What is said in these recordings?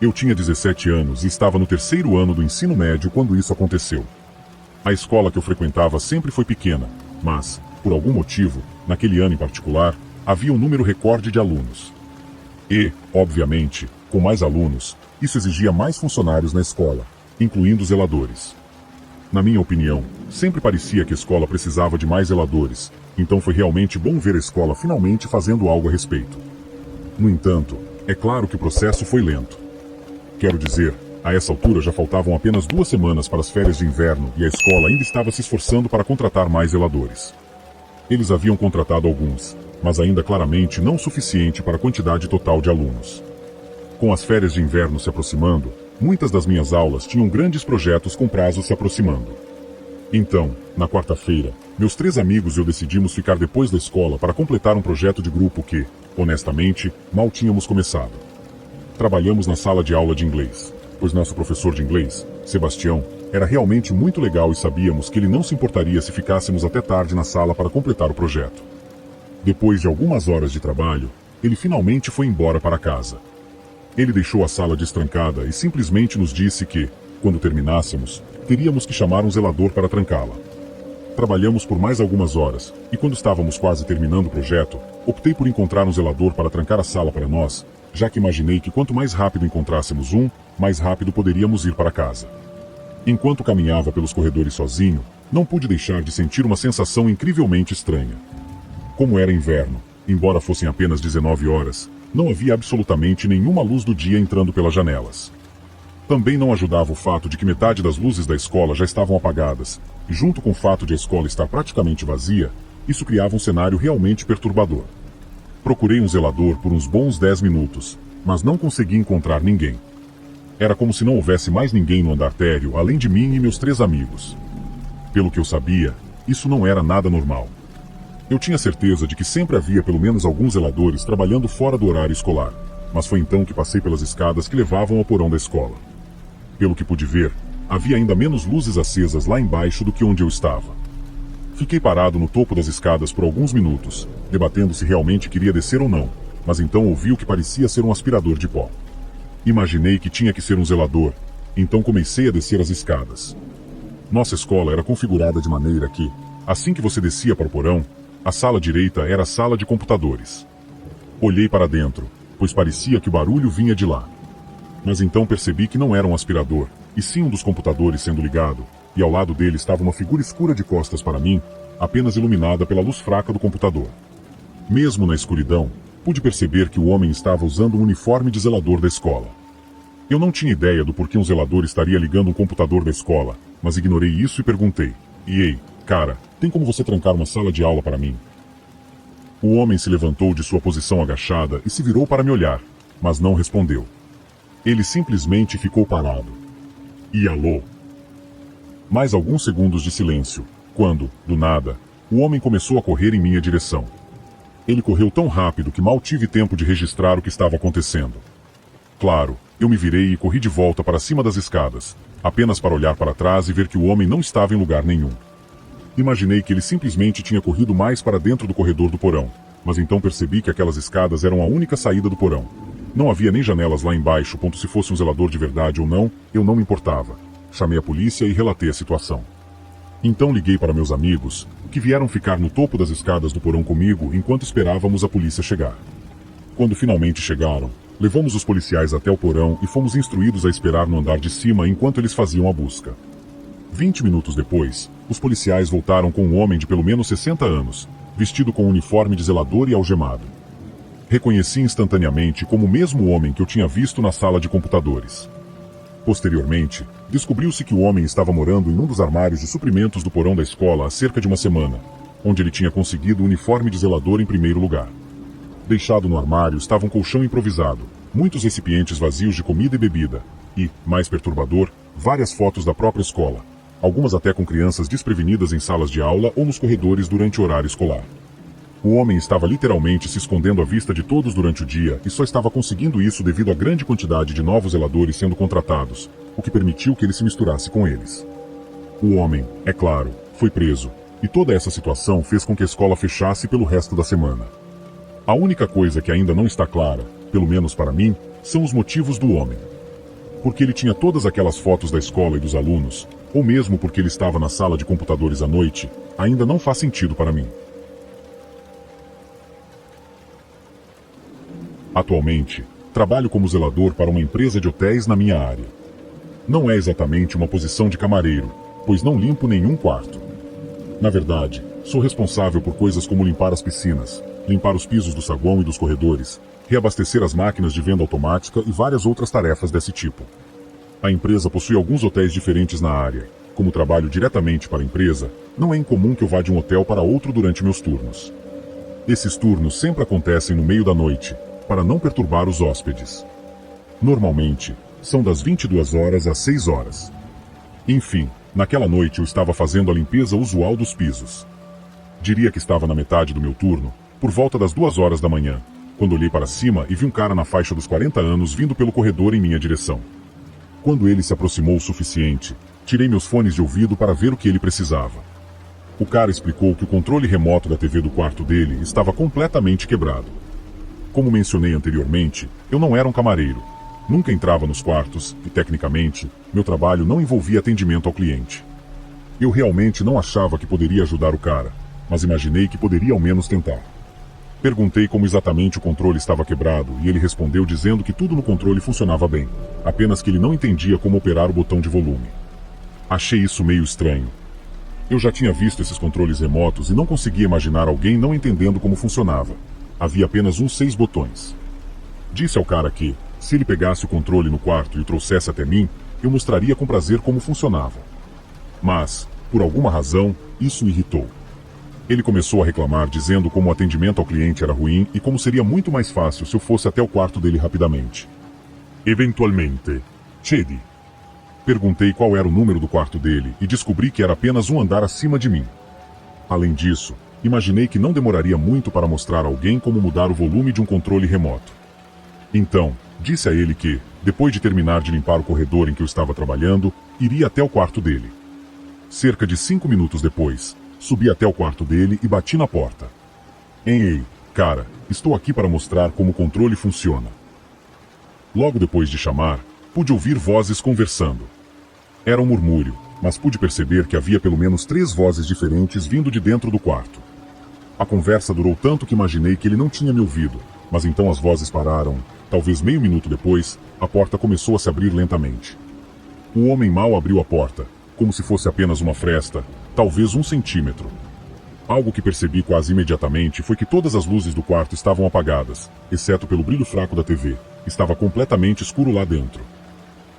Eu tinha 17 anos e estava no terceiro ano do ensino médio quando isso aconteceu. A escola que eu frequentava sempre foi pequena, mas, por algum motivo, naquele ano em particular, havia um número recorde de alunos. E, obviamente, com mais alunos, isso exigia mais funcionários na escola, incluindo zeladores. Na minha opinião, sempre parecia que a escola precisava de mais zeladores, então foi realmente bom ver a escola finalmente fazendo algo a respeito. No entanto, é claro que o processo foi lento. Quero dizer, a essa altura já faltavam apenas 2 semanas para as férias de inverno e a escola ainda estava se esforçando para contratar mais zeladores. Eles haviam contratado alguns, mas ainda claramente não o suficiente para a quantidade total de alunos. Com as férias de inverno se aproximando, muitas das minhas aulas tinham grandes projetos com prazos se aproximando. Então, na quarta-feira, meus 3 amigos e eu decidimos ficar depois da escola para completar um projeto de grupo que, honestamente, mal tínhamos começado. Trabalhamos na sala de aula de inglês, pois nosso professor de inglês, Sebastião, era realmente muito legal e sabíamos que ele não se importaria se ficássemos até tarde na sala para completar o projeto. Depois de algumas horas de trabalho, ele finalmente foi embora para casa. Ele deixou a sala destrancada e simplesmente nos disse que, quando terminássemos, teríamos que chamar um zelador para trancá-la. Trabalhamos por mais algumas horas, e quando estávamos quase terminando o projeto, optei por encontrar um zelador para trancar a sala para nós, já que imaginei que quanto mais rápido encontrássemos um, mais rápido poderíamos ir para casa. Enquanto caminhava pelos corredores sozinho, não pude deixar de sentir uma sensação incrivelmente estranha. Como era inverno, embora fossem apenas 19 horas, não havia absolutamente nenhuma luz do dia entrando pelas janelas. Também não ajudava o fato de que metade das luzes da escola já estavam apagadas, e junto com o fato de a escola estar praticamente vazia, isso criava um cenário realmente perturbador. Procurei um zelador por uns bons 10 minutos, mas não consegui encontrar ninguém. Era como se não houvesse mais ninguém no andar térreo além de mim e meus 3 amigos. Pelo que eu sabia, isso não era nada normal. Eu tinha certeza de que sempre havia pelo menos alguns zeladores trabalhando fora do horário escolar, mas foi então que passei pelas escadas que levavam ao porão da escola. Pelo que pude ver, havia ainda menos luzes acesas lá embaixo do que onde eu estava. Fiquei parado no topo das escadas por alguns minutos, debatendo se realmente queria descer ou não, mas então ouvi o que parecia ser um aspirador de pó. Imaginei que tinha que ser um zelador, então comecei a descer as escadas. Nossa escola era configurada de maneira que, assim que você descia para o porão, a sala direita era a sala de computadores. Olhei para dentro, pois parecia que o barulho vinha de lá. Mas então percebi que não era um aspirador, e sim um dos computadores sendo ligado, e ao lado dele estava uma figura escura de costas para mim, apenas iluminada pela luz fraca do computador. Mesmo na escuridão, pude perceber que o homem estava usando um uniforme de zelador da escola. Eu não tinha ideia do porquê um zelador estaria ligando um computador da escola, mas ignorei isso e perguntei: "Ei, cara, tem como você trancar uma sala de aula para mim?" O homem se levantou de sua posição agachada e se virou para me olhar, mas não respondeu. Ele simplesmente ficou parado. E alô? Mais alguns segundos de silêncio, quando, do nada, o homem começou a correr em minha direção. Ele correu tão rápido que mal tive tempo de registrar o que estava acontecendo. Claro, eu me virei e corri de volta para cima das escadas, apenas para olhar para trás e ver que o homem não estava em lugar nenhum. Imaginei que ele simplesmente tinha corrido mais para dentro do corredor do porão, mas então percebi que aquelas escadas eram a única saída do porão. Não havia nem janelas lá embaixo, ponto se fosse um zelador de verdade ou não, eu não me importava. Chamei a polícia e relatei a situação. Então liguei para meus amigos, que vieram ficar no topo das escadas do porão comigo enquanto esperávamos a polícia chegar. Quando finalmente chegaram, levamos os policiais até o porão e fomos instruídos a esperar no andar de cima enquanto eles faziam a busca. 20 minutos depois, os policiais voltaram com um homem de pelo menos 60 anos, vestido com um uniforme de zelador e algemado. Reconheci instantaneamente como o mesmo homem que eu tinha visto na sala de computadores. Posteriormente, descobriu-se que o homem estava morando em um dos armários de suprimentos do porão da escola há cerca de uma semana, onde ele tinha conseguido o uniforme de zelador em primeiro lugar. Deixado no armário estava um colchão improvisado, muitos recipientes vazios de comida e bebida, e, mais perturbador, várias fotos da própria escola, algumas até com crianças desprevenidas em salas de aula ou nos corredores durante o horário escolar. O homem estava literalmente se escondendo à vista de todos durante o dia e só estava conseguindo isso devido à grande quantidade de novos zeladores sendo contratados, o que permitiu que ele se misturasse com eles. O homem, é claro, foi preso, e toda essa situação fez com que a escola fechasse pelo resto da semana. A única coisa que ainda não está clara, pelo menos para mim, são os motivos do homem. porque ele tinha todas aquelas fotos da escola e dos alunos, ou mesmo porque ele estava na sala de computadores à noite, ainda não faz sentido para mim. Atualmente, trabalho como zelador para uma empresa de hotéis na minha área. Não é exatamente uma posição de camareiro, pois não limpo nenhum quarto. Na verdade, sou responsável por coisas como limpar as piscinas, limpar os pisos do saguão e dos corredores, reabastecer as máquinas de venda automática e várias outras tarefas desse tipo. A empresa possui alguns hotéis diferentes na área. Como trabalho diretamente para a empresa, não é incomum que eu vá de um hotel para outro durante meus turnos. Esses turnos sempre acontecem no meio da noite, para não perturbar os hóspedes. Normalmente, são das 22 horas às 6 horas. Enfim, naquela noite eu estava fazendo a limpeza usual dos pisos. Diria que estava na metade do meu turno, por volta das 2 horas da manhã, quando olhei para cima e vi um cara na faixa dos 40 anos vindo pelo corredor em minha direção. Quando ele se aproximou o suficiente, tirei meus fones de ouvido para ver o que ele precisava. O cara explicou que o controle remoto da TV do quarto dele estava completamente quebrado. Como mencionei anteriormente, eu não era um camareiro. Nunca entrava nos quartos e, tecnicamente, meu trabalho não envolvia atendimento ao cliente. Eu realmente não achava que poderia ajudar o cara, mas imaginei que poderia ao menos tentar. Perguntei como exatamente o controle estava quebrado e ele respondeu dizendo que tudo no controle funcionava bem, apenas que ele não entendia como operar o botão de volume. Achei isso meio estranho. Eu já tinha visto esses controles remotos e não conseguia imaginar alguém não entendendo como funcionava. Havia apenas uns 6 botões. Disse ao cara que, se ele pegasse o controle no quarto e o trouxesse até mim, eu mostraria com prazer como funcionava. Mas, por alguma razão, isso o irritou. Ele começou a reclamar dizendo como o atendimento ao cliente era ruim e como seria muito mais fácil se eu fosse até o quarto dele rapidamente. Eventualmente, cedi. Perguntei qual era o número do quarto dele e descobri que era apenas um andar acima de mim. Além disso, imaginei que não demoraria muito para mostrar a alguém como mudar o volume de um controle remoto. Então, disse a ele que, depois de terminar de limpar o corredor em que eu estava trabalhando, iria até o quarto dele. Cerca de 5 minutos depois, subi até o quarto dele e bati na porta. Ei, cara, estou aqui para mostrar como o controle funciona. Logo depois de chamar, pude ouvir vozes conversando. Era um murmúrio, mas pude perceber que havia pelo menos 3 vozes diferentes vindo de dentro do quarto. A conversa durou tanto que imaginei que ele não tinha me ouvido, mas então as vozes pararam. Talvez meio minuto depois, a porta começou a se abrir lentamente. O homem mal abriu a porta, como se fosse apenas uma fresta, talvez 1 centímetro. Algo que percebi quase imediatamente foi que todas as luzes do quarto estavam apagadas, exceto pelo brilho fraco da TV. Estava completamente escuro lá dentro.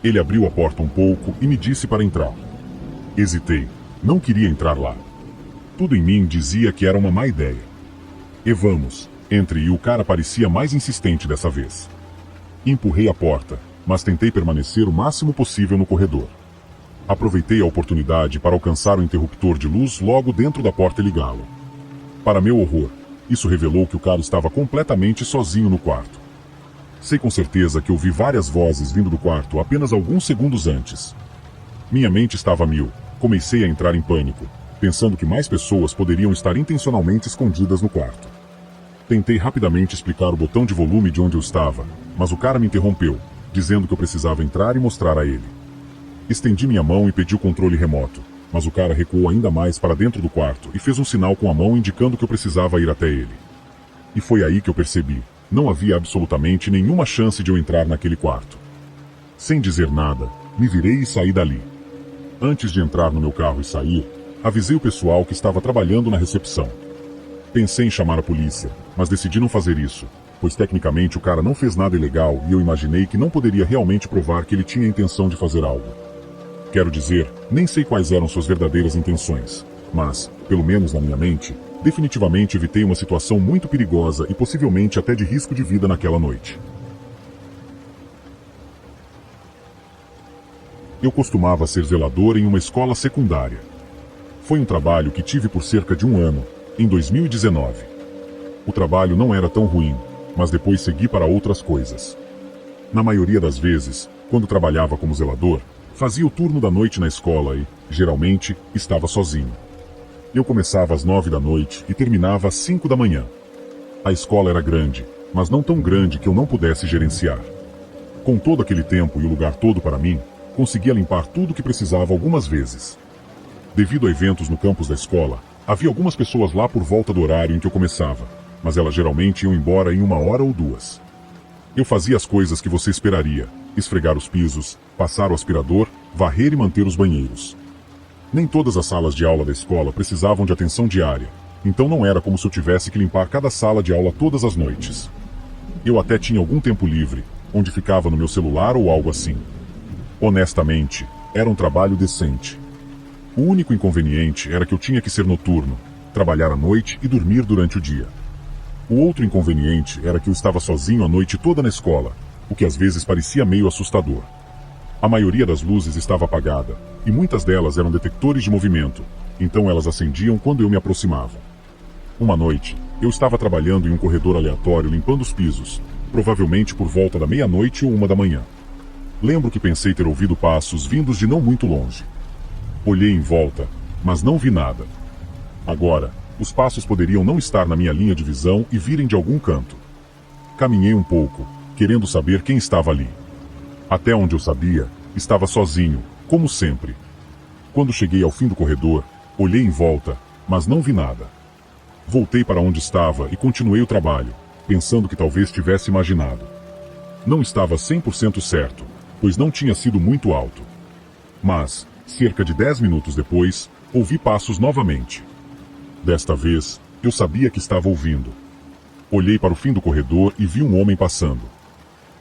Ele abriu a porta um pouco e me disse para entrar. Hesitei. Não queria entrar lá. Tudo em mim dizia que era uma má ideia. E vamos, entre, e o cara parecia mais insistente dessa vez. Empurrei a porta, mas tentei permanecer o máximo possível no corredor. Aproveitei a oportunidade para alcançar o interruptor de luz logo dentro da porta e ligá-lo. Para meu horror, isso revelou que o cara estava completamente sozinho no quarto. Sei com certeza que ouvi várias vozes vindo do quarto apenas alguns segundos antes. Minha mente estava a mil. Comecei a entrar em pânico, pensando que mais pessoas poderiam estar intencionalmente escondidas no quarto. Tentei rapidamente explicar o botão de volume de onde eu estava, mas o cara me interrompeu, dizendo que eu precisava entrar e mostrar a ele. Estendi minha mão e pedi o controle remoto, mas o cara recuou ainda mais para dentro do quarto e fez um sinal com a mão indicando que eu precisava ir até ele. E foi aí que eu percebi. Não havia absolutamente nenhuma chance de eu entrar naquele quarto. Sem dizer nada, me virei e saí dali. Antes de entrar no meu carro e sair, avisei o pessoal que estava trabalhando na recepção. Pensei em chamar a polícia, mas decidi não fazer isso, pois tecnicamente o cara não fez nada ilegal e eu imaginei que não poderia realmente provar que ele tinha a intenção de fazer algo. Quero dizer, nem sei quais eram suas verdadeiras intenções, mas, pelo menos na minha mente, definitivamente evitei uma situação muito perigosa e possivelmente até de risco de vida naquela noite. Eu costumava ser zelador em uma escola secundária. Foi um trabalho que tive por cerca de 1 ano, em 2019. O trabalho não era tão ruim, mas depois segui para outras coisas. Na maioria das vezes, quando trabalhava como zelador, fazia o turno da noite na escola e, geralmente, estava sozinho. Eu começava às 9 da noite e terminava às 5 da manhã. A escola era grande, mas não tão grande que eu não pudesse gerenciar. Com todo aquele tempo e o lugar todo para mim, conseguia limpar tudo o que precisava algumas vezes. Devido a eventos no campus da escola, havia algumas pessoas lá por volta do horário em que eu começava, mas elas geralmente iam embora em 1 hora ou 2. Eu fazia as coisas que você esperaria: esfregar os pisos, passar o aspirador, varrer e manter os banheiros. Nem todas as salas de aula da escola precisavam de atenção diária, então não era como se eu tivesse que limpar cada sala de aula todas as noites. Eu até tinha algum tempo livre, onde ficava no meu celular ou algo assim. Honestamente, era um trabalho decente. O único inconveniente era que eu tinha que ser noturno, trabalhar à noite e dormir durante o dia. O outro inconveniente era que eu estava sozinho a noite toda na escola, o que às vezes parecia meio assustador. A maioria das luzes estava apagada, e muitas delas eram detectores de movimento, então elas acendiam quando eu me aproximava. Uma noite, eu estava trabalhando em um corredor aleatório limpando os pisos, provavelmente por volta da meia-noite ou 1 da manhã. Lembro que pensei ter ouvido passos vindos de não muito longe. Olhei em volta, mas não vi nada. Agora, os passos poderiam não estar na minha linha de visão e virem de algum canto. Caminhei um pouco, querendo saber quem estava ali. Até onde eu sabia, estava sozinho, como sempre. Quando cheguei ao fim do corredor, olhei em volta, mas não vi nada. Voltei para onde estava e continuei o trabalho, pensando que talvez tivesse imaginado. Não estava 100% certo, pois não tinha sido muito alto. Mas, cerca de 10 minutos depois, ouvi passos novamente. Desta vez, eu sabia que estava ouvindo. Olhei para o fim do corredor e vi um homem passando.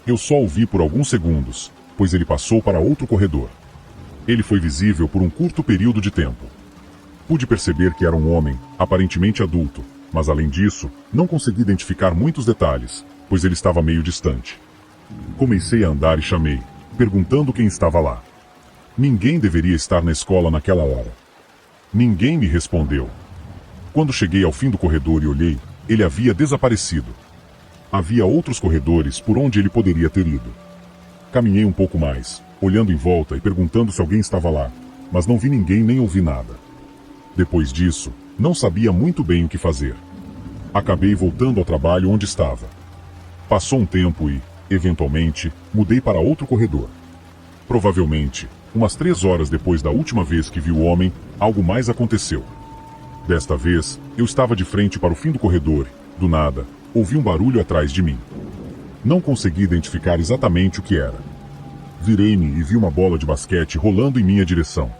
Eu só o vi por alguns segundos, pois ele passou para outro corredor. Ele foi visível por um curto período de tempo. Pude perceber que era um homem, aparentemente adulto, mas além disso, não consegui identificar muitos detalhes, pois ele estava meio distante. Comecei a andar e chamei, perguntando quem estava lá. Ninguém deveria estar na escola naquela hora. Ninguém me respondeu. Quando cheguei ao fim do corredor e olhei, ele havia desaparecido. Havia outros corredores por onde ele poderia ter ido. Caminhei um pouco mais, olhando em volta e perguntando se alguém estava lá, mas não vi ninguém nem ouvi nada. Depois disso, não sabia muito bem o que fazer. Acabei voltando ao trabalho onde estava. Passou um tempo e, eventualmente, mudei para outro corredor. Provavelmente, umas 3 horas depois da última vez que vi o homem, algo mais aconteceu. Desta vez, eu estava de frente para o fim do corredor. Do nada, ouvi um barulho atrás de mim. Não consegui identificar exatamente o que era. Virei-me e vi uma bola de basquete rolando em minha direção.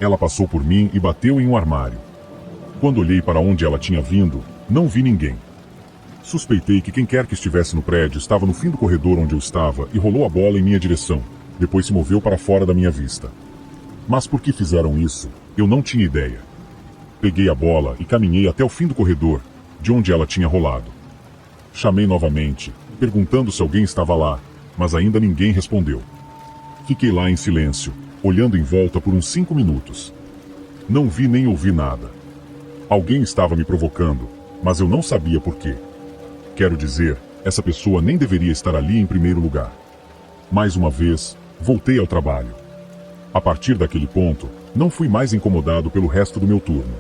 Ela passou por mim e bateu em um armário. Quando olhei para onde ela tinha vindo, não vi ninguém. Suspeitei que quem quer que estivesse no prédio estava no fim do corredor onde eu estava e rolou a bola em minha direção, depois se moveu para fora da minha vista. Mas por que fizeram isso, eu não tinha ideia. Peguei a bola e caminhei até o fim do corredor, de onde ela tinha rolado. Chamei novamente, perguntando se alguém estava lá, mas ainda ninguém respondeu. Fiquei lá em silêncio, olhando em volta por uns 5 minutos. Não vi nem ouvi nada. Alguém estava me provocando, mas eu não sabia por quê. Quero dizer, essa pessoa nem deveria estar ali em primeiro lugar. Mais uma vez, voltei ao trabalho. A partir daquele ponto, não fui mais incomodado pelo resto do meu turno.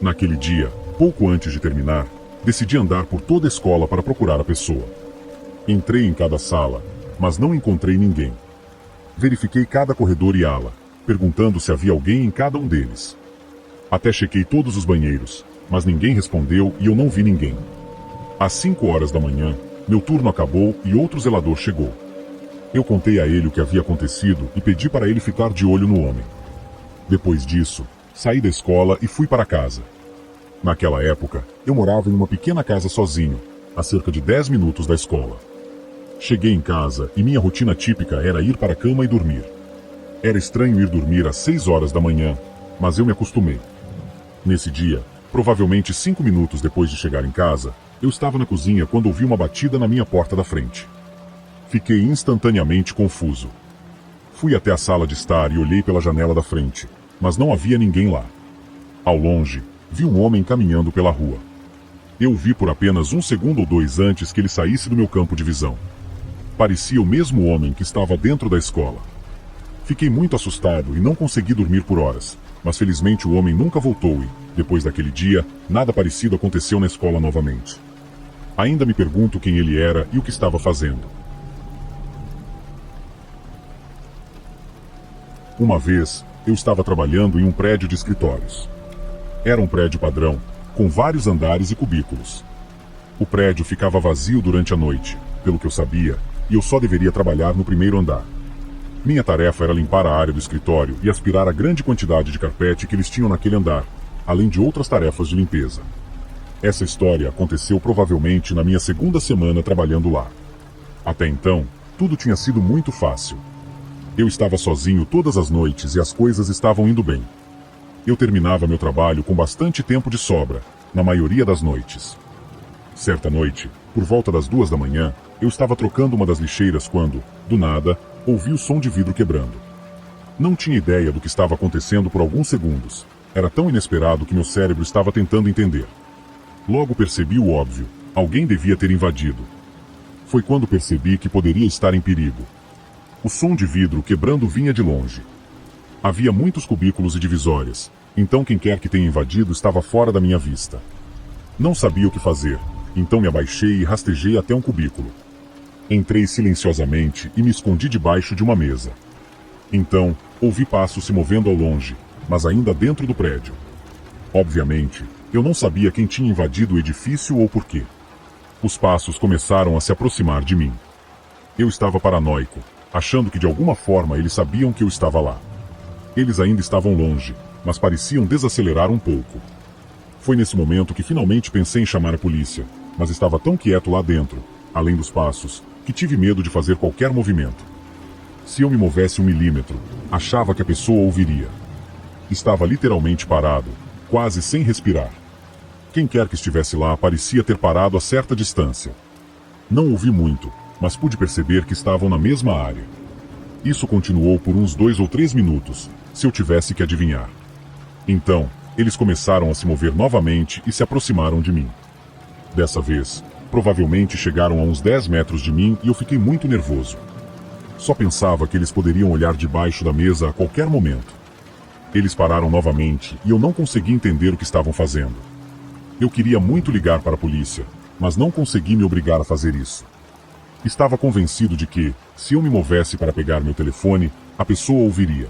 Naquele dia, pouco antes de terminar, decidi andar por toda a escola para procurar a pessoa. Entrei em cada sala, mas não encontrei ninguém. Verifiquei cada corredor e ala, perguntando se havia alguém em cada um deles. Até chequei todos os banheiros, mas ninguém respondeu e eu não vi ninguém. Às 5 horas da manhã, meu turno acabou e outro zelador chegou. Eu contei a ele o que havia acontecido e pedi para ele ficar de olho no homem. Depois disso, saí da escola e fui para casa. Naquela época, eu morava em uma pequena casa sozinho, a cerca de 10 minutos da escola. Cheguei em casa e minha rotina típica era ir para a cama e dormir. Era estranho ir dormir às 6 horas da manhã, mas eu me acostumei. Nesse dia, provavelmente 5 minutos depois de chegar em casa, eu estava na cozinha quando ouvi uma batida na minha porta da frente. Fiquei instantaneamente confuso. Fui até a sala de estar e olhei pela janela da frente, mas não havia ninguém lá. Ao longe, vi um homem caminhando pela rua. Eu o vi por apenas 1 segundo ou 2 antes que ele saísse do meu campo de visão. Parecia o mesmo homem que estava dentro da escola. Fiquei muito assustado e não consegui dormir por horas, mas felizmente o homem nunca voltou e, depois daquele dia, nada parecido aconteceu na escola novamente. Ainda me pergunto quem ele era e o que estava fazendo. Uma vez, eu estava trabalhando em um prédio de escritórios. Era um prédio padrão, com vários andares e cubículos. O prédio ficava vazio durante a noite, pelo que eu sabia, e eu só deveria trabalhar no primeiro andar. Minha tarefa era limpar a área do escritório e aspirar a grande quantidade de carpete que eles tinham naquele andar, além de outras tarefas de limpeza. Essa história aconteceu provavelmente na minha segunda semana trabalhando lá. Até então, tudo tinha sido muito fácil. Eu estava sozinho todas as noites e as coisas estavam indo bem. Eu terminava meu trabalho com bastante tempo de sobra, na maioria das noites. Certa noite, por volta das 2 da manhã, eu estava trocando uma das lixeiras quando, do nada, ouvi o som de vidro quebrando. Não tinha ideia do que estava acontecendo por alguns segundos. Era tão inesperado que meu cérebro estava tentando entender. Logo percebi o óbvio: alguém devia ter invadido. Foi quando percebi que poderia estar em perigo. O som de vidro quebrando vinha de longe. Havia muitos cubículos e divisórias, então quem quer que tenha invadido estava fora da minha vista. Não sabia o que fazer, então me abaixei e rastejei até um cubículo. Entrei silenciosamente e me escondi debaixo de uma mesa. Então, ouvi passos se movendo ao longe, mas ainda dentro do prédio. Obviamente, eu não sabia quem tinha invadido o edifício ou por quê. Os passos começaram a se aproximar de mim. Eu estava paranoico, achando que de alguma forma eles sabiam que eu estava lá. Eles ainda estavam longe, mas pareciam desacelerar um pouco. Foi nesse momento que finalmente pensei em chamar a polícia, mas estava tão quieto lá dentro, além dos passos, que tive medo de fazer qualquer movimento. Se eu me movesse 1 milímetro, achava que a pessoa ouviria. Estava literalmente parado, quase sem respirar. Quem quer que estivesse lá parecia ter parado a certa distância. Não ouvi muito, mas pude perceber que estavam na mesma área. Isso continuou por uns 2 ou 3 minutos, se eu tivesse que adivinhar. Então, eles começaram a se mover novamente e se aproximaram de mim. Dessa vez, provavelmente chegaram a uns 10 metros de mim e eu fiquei muito nervoso. Só pensava que eles poderiam olhar debaixo da mesa a qualquer momento. Eles pararam novamente e eu não consegui entender o que estavam fazendo. Eu queria muito ligar para a polícia, mas não consegui me obrigar a fazer isso. Estava convencido de que, se eu me movesse para pegar meu telefone, a pessoa ouviria.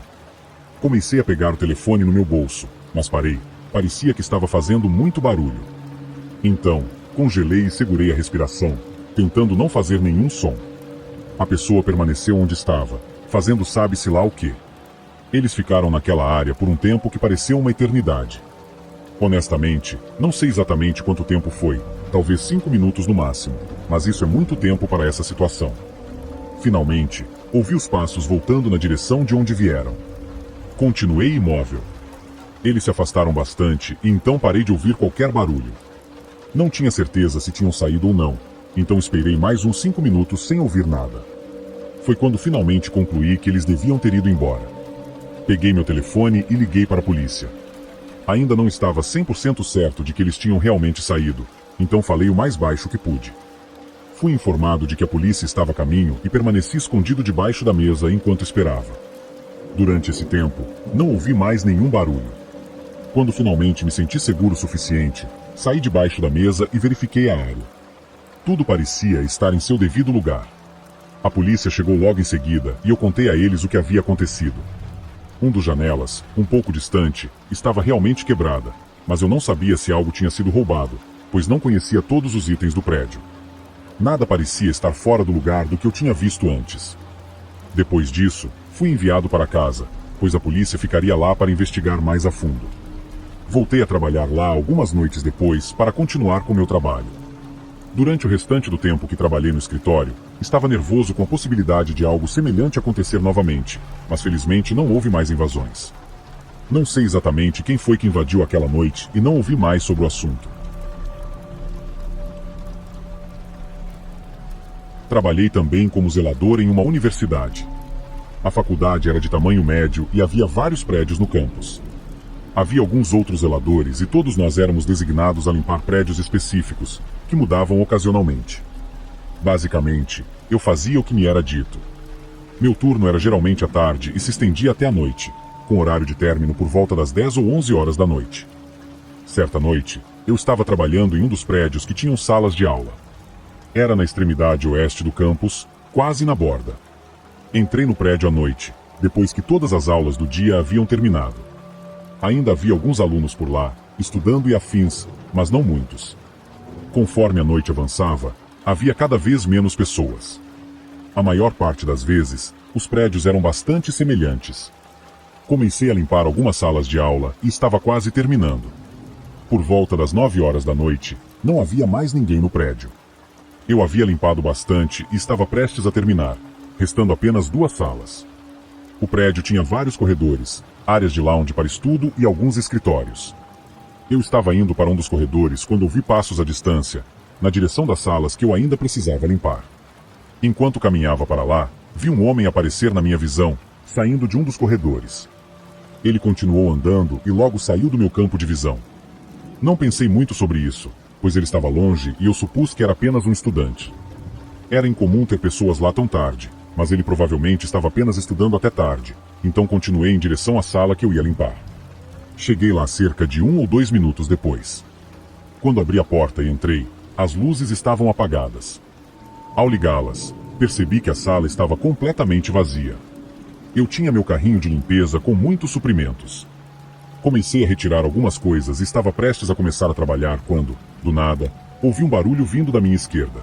Comecei a pegar o telefone no meu bolso, mas parei. Parecia que estava fazendo muito barulho. Então, congelei e segurei a respiração, tentando não fazer nenhum som. A pessoa permaneceu onde estava, fazendo sabe-se lá o quê. Eles ficaram naquela área por um tempo que pareceu uma eternidade. Honestamente, não sei exatamente quanto tempo foi, talvez 5 minutos no máximo, mas isso é muito tempo para essa situação. Finalmente, ouvi os passos voltando na direção de onde vieram. Continuei imóvel. Eles se afastaram bastante e então parei de ouvir qualquer barulho. Não tinha certeza se tinham saído ou não, então esperei mais uns 5 minutos sem ouvir nada. Foi quando finalmente concluí que eles deviam ter ido embora. Peguei meu telefone e liguei para a polícia. Ainda não estava 100% certo de que eles tinham realmente saído, então falei o mais baixo que pude. Fui informado de que a polícia estava a caminho e permaneci escondido debaixo da mesa enquanto esperava. Durante esse tempo, não ouvi mais nenhum barulho. Quando finalmente me senti seguro o suficiente, saí debaixo da mesa e verifiquei a área. Tudo parecia estar em seu devido lugar. A polícia chegou logo em seguida e eu contei a eles o que havia acontecido. Um dos janelas, um pouco distante, estava realmente quebrada, mas eu não sabia se algo tinha sido roubado, pois não conhecia todos os itens do prédio. Nada parecia estar fora do lugar do que eu tinha visto antes. Depois disso, fui enviado para casa, pois a polícia ficaria lá para investigar mais a fundo. Voltei a trabalhar lá algumas noites depois para continuar com meu trabalho. Durante o restante do tempo que trabalhei no escritório, estava nervoso com a possibilidade de algo semelhante acontecer novamente, mas felizmente não houve mais invasões. Não sei exatamente quem foi que invadiu aquela noite e não ouvi mais sobre o assunto. Trabalhei também como zelador em uma universidade. A faculdade era de tamanho médio e havia vários prédios no campus. Havia alguns outros zeladores e todos nós éramos designados a limpar prédios específicos, que mudavam ocasionalmente. Basicamente, eu fazia o que me era dito. Meu turno era geralmente à tarde e se estendia até a noite, com horário de término por volta das 10 ou 11 horas da noite. Certa noite, eu estava trabalhando em um dos prédios que tinham salas de aula. Era na extremidade oeste do campus, quase na borda. Entrei no prédio à noite, depois que todas as aulas do dia haviam terminado. Ainda havia alguns alunos por lá, estudando e afins, mas não muitos. Conforme a noite avançava, havia cada vez menos pessoas. A maior parte das vezes, os prédios eram bastante semelhantes. Comecei a limpar algumas salas de aula e estava quase terminando. Por volta das 9 horas da noite, não havia mais ninguém no prédio. Eu havia limpado bastante e estava prestes a terminar, restando apenas 2 salas. O prédio tinha vários corredores, áreas de lounge para estudo e alguns escritórios. Eu estava indo para um dos corredores quando ouvi passos à distância, na direção das salas que eu ainda precisava limpar. Enquanto caminhava para lá, vi um homem aparecer na minha visão, saindo de um dos corredores. Ele continuou andando e logo saiu do meu campo de visão. Não pensei muito sobre isso, pois ele estava longe e eu supus que era apenas um estudante. Era incomum ter pessoas lá tão tarde, mas ele provavelmente estava apenas estudando até tarde, então continuei em direção à sala que eu ia limpar. Cheguei lá cerca de 1 ou 2 minutos depois. Quando abri a porta e entrei, as luzes estavam apagadas. Ao ligá-las, percebi que a sala estava completamente vazia. Eu tinha meu carrinho de limpeza com muitos suprimentos. Comecei a retirar algumas coisas e estava prestes a começar a trabalhar quando, do nada, ouvi um barulho vindo da minha esquerda.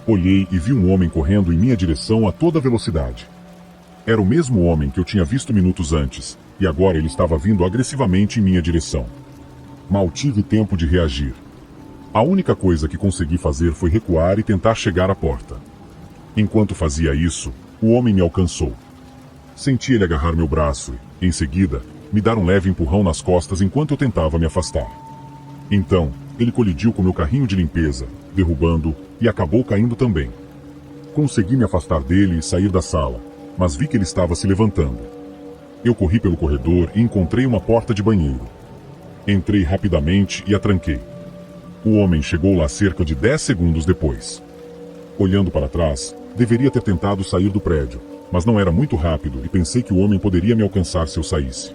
Olhei e vi um homem correndo em minha direção a toda velocidade. Era o mesmo homem que eu tinha visto minutos antes, e agora ele estava vindo agressivamente em minha direção. Mal tive tempo de reagir. A única coisa que consegui fazer foi recuar e tentar chegar à porta. Enquanto fazia isso, o homem me alcançou. Senti ele agarrar meu braço e, em seguida, me dar um leve empurrão nas costas enquanto eu tentava me afastar. Então, ele colidiu com meu carrinho de limpeza, derrubando-o, e acabou caindo também. Consegui me afastar dele e sair da sala, mas vi que ele estava se levantando. Eu corri pelo corredor e encontrei uma porta de banheiro. Entrei rapidamente e a tranquei. O homem chegou lá cerca de 10 segundos depois. Olhando para trás, deveria ter tentado sair do prédio, mas não era muito rápido e pensei que o homem poderia me alcançar se eu saísse.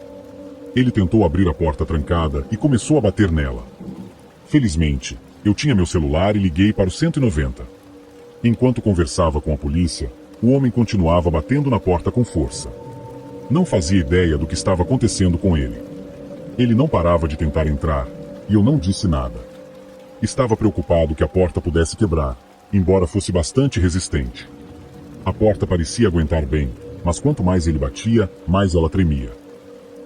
Ele tentou abrir a porta trancada e começou a bater nela. Felizmente, eu tinha meu celular e liguei para o 190. Enquanto conversava com a polícia, o homem continuava batendo na porta com força. Não fazia ideia do que estava acontecendo com ele. Ele não parava de tentar entrar, e eu não disse nada. Estava preocupado que a porta pudesse quebrar, embora fosse bastante resistente. A porta parecia aguentar bem, mas quanto mais ele batia, mais ela tremia.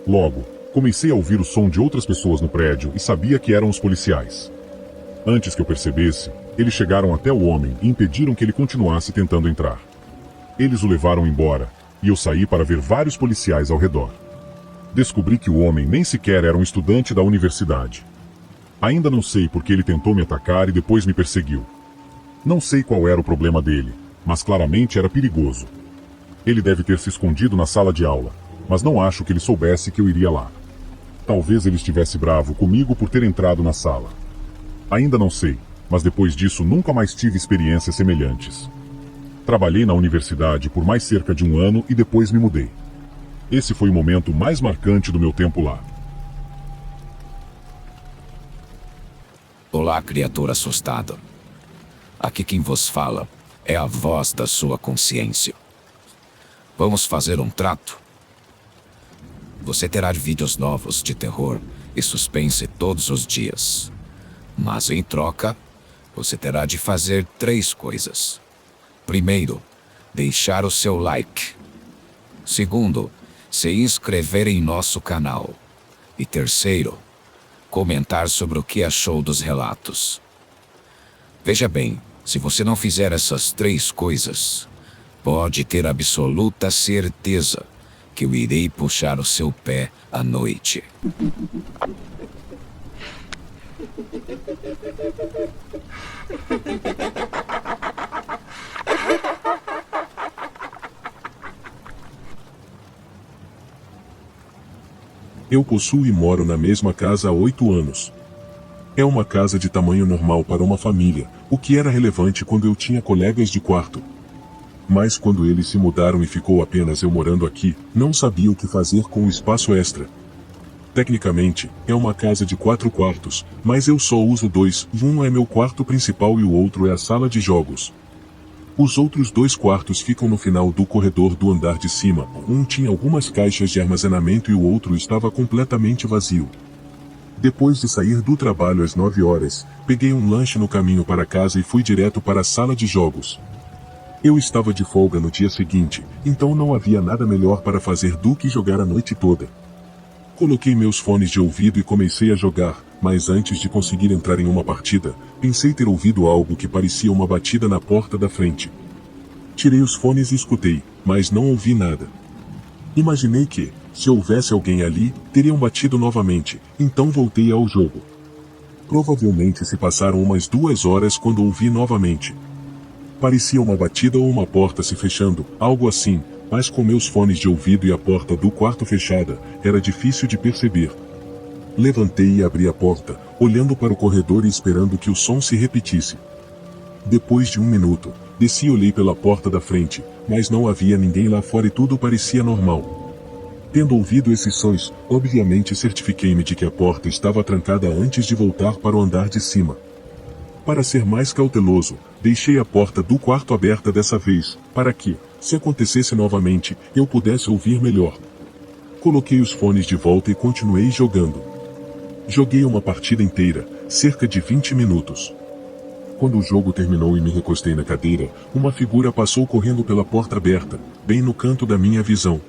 Logo, comecei a ouvir o som de outras pessoas no prédio e sabia que eram os policiais. Antes que eu percebesse, eles chegaram até o homem e impediram que ele continuasse tentando entrar. Eles o levaram embora, e eu saí para ver vários policiais ao redor. Descobri que o homem nem sequer era um estudante da universidade. Ainda não sei por que ele tentou me atacar e depois me perseguiu. Não sei qual era o problema dele, mas claramente era perigoso. Ele deve ter se escondido na sala de aula, mas não acho que ele soubesse que eu iria lá. Talvez ele estivesse bravo comigo por ter entrado na sala. Ainda não sei, mas depois disso nunca mais tive experiências semelhantes. Trabalhei na universidade por mais cerca de 1 ano e depois me mudei. Esse foi o momento mais marcante do meu tempo lá. Olá, criatura assustada. Aqui quem vos fala é a voz da sua consciência. Vamos fazer um trato. Você terá vídeos novos de terror e suspense todos os dias. Mas em troca, você terá de fazer 3 coisas. Primeiro, deixar o seu like. Segundo, se inscrever em nosso canal. E terceiro, comentar sobre o que achou dos relatos. Veja bem, se você não fizer essas 3 coisas, pode ter absoluta certeza que eu irei puxar o seu pé à noite. Eu possuo e moro na mesma casa há 8 anos. É uma casa de tamanho normal para uma família, o que era relevante quando eu tinha colegas de quarto. Mas quando eles se mudaram e ficou apenas eu morando aqui, não sabia o que fazer com o espaço extra. Tecnicamente, é uma casa de 4 quartos, mas eu só uso 2, um é meu quarto principal e o outro é a sala de jogos. Os outros 2 quartos ficam no final do corredor do andar de cima. Um tinha algumas caixas de armazenamento e o outro estava completamente vazio. Depois de sair do trabalho às 9 horas, peguei um lanche no caminho para casa e fui direto para a sala de jogos. Eu estava de folga no dia seguinte, então não havia nada melhor para fazer do que jogar a noite toda. Coloquei meus fones de ouvido e comecei a jogar, mas antes de conseguir entrar em uma partida, pensei ter ouvido algo que parecia uma batida na porta da frente. Tirei os fones e escutei, mas não ouvi nada. Imaginei que, se houvesse alguém ali, teriam batido novamente, então voltei ao jogo. Provavelmente se passaram umas 2 horas quando ouvi novamente. Parecia uma batida ou uma porta se fechando, algo assim, mas com meus fones de ouvido e a porta do quarto fechada, era difícil de perceber. Levantei e abri a porta, olhando para o corredor e esperando que o som se repetisse. Depois de 1 minuto, desci e olhei pela porta da frente, mas não havia ninguém lá fora e tudo parecia normal. Tendo ouvido esses sons, obviamente certifiquei-me de que a porta estava trancada antes de voltar para o andar de cima. Para ser mais cauteloso, deixei a porta do quarto aberta dessa vez, para que, se acontecesse novamente, eu pudesse ouvir melhor. Coloquei os fones de volta e continuei jogando. Joguei uma partida inteira, cerca de 20 minutos. Quando o jogo terminou e me recostei na cadeira, uma figura passou correndo pela porta aberta, bem no canto da minha visão.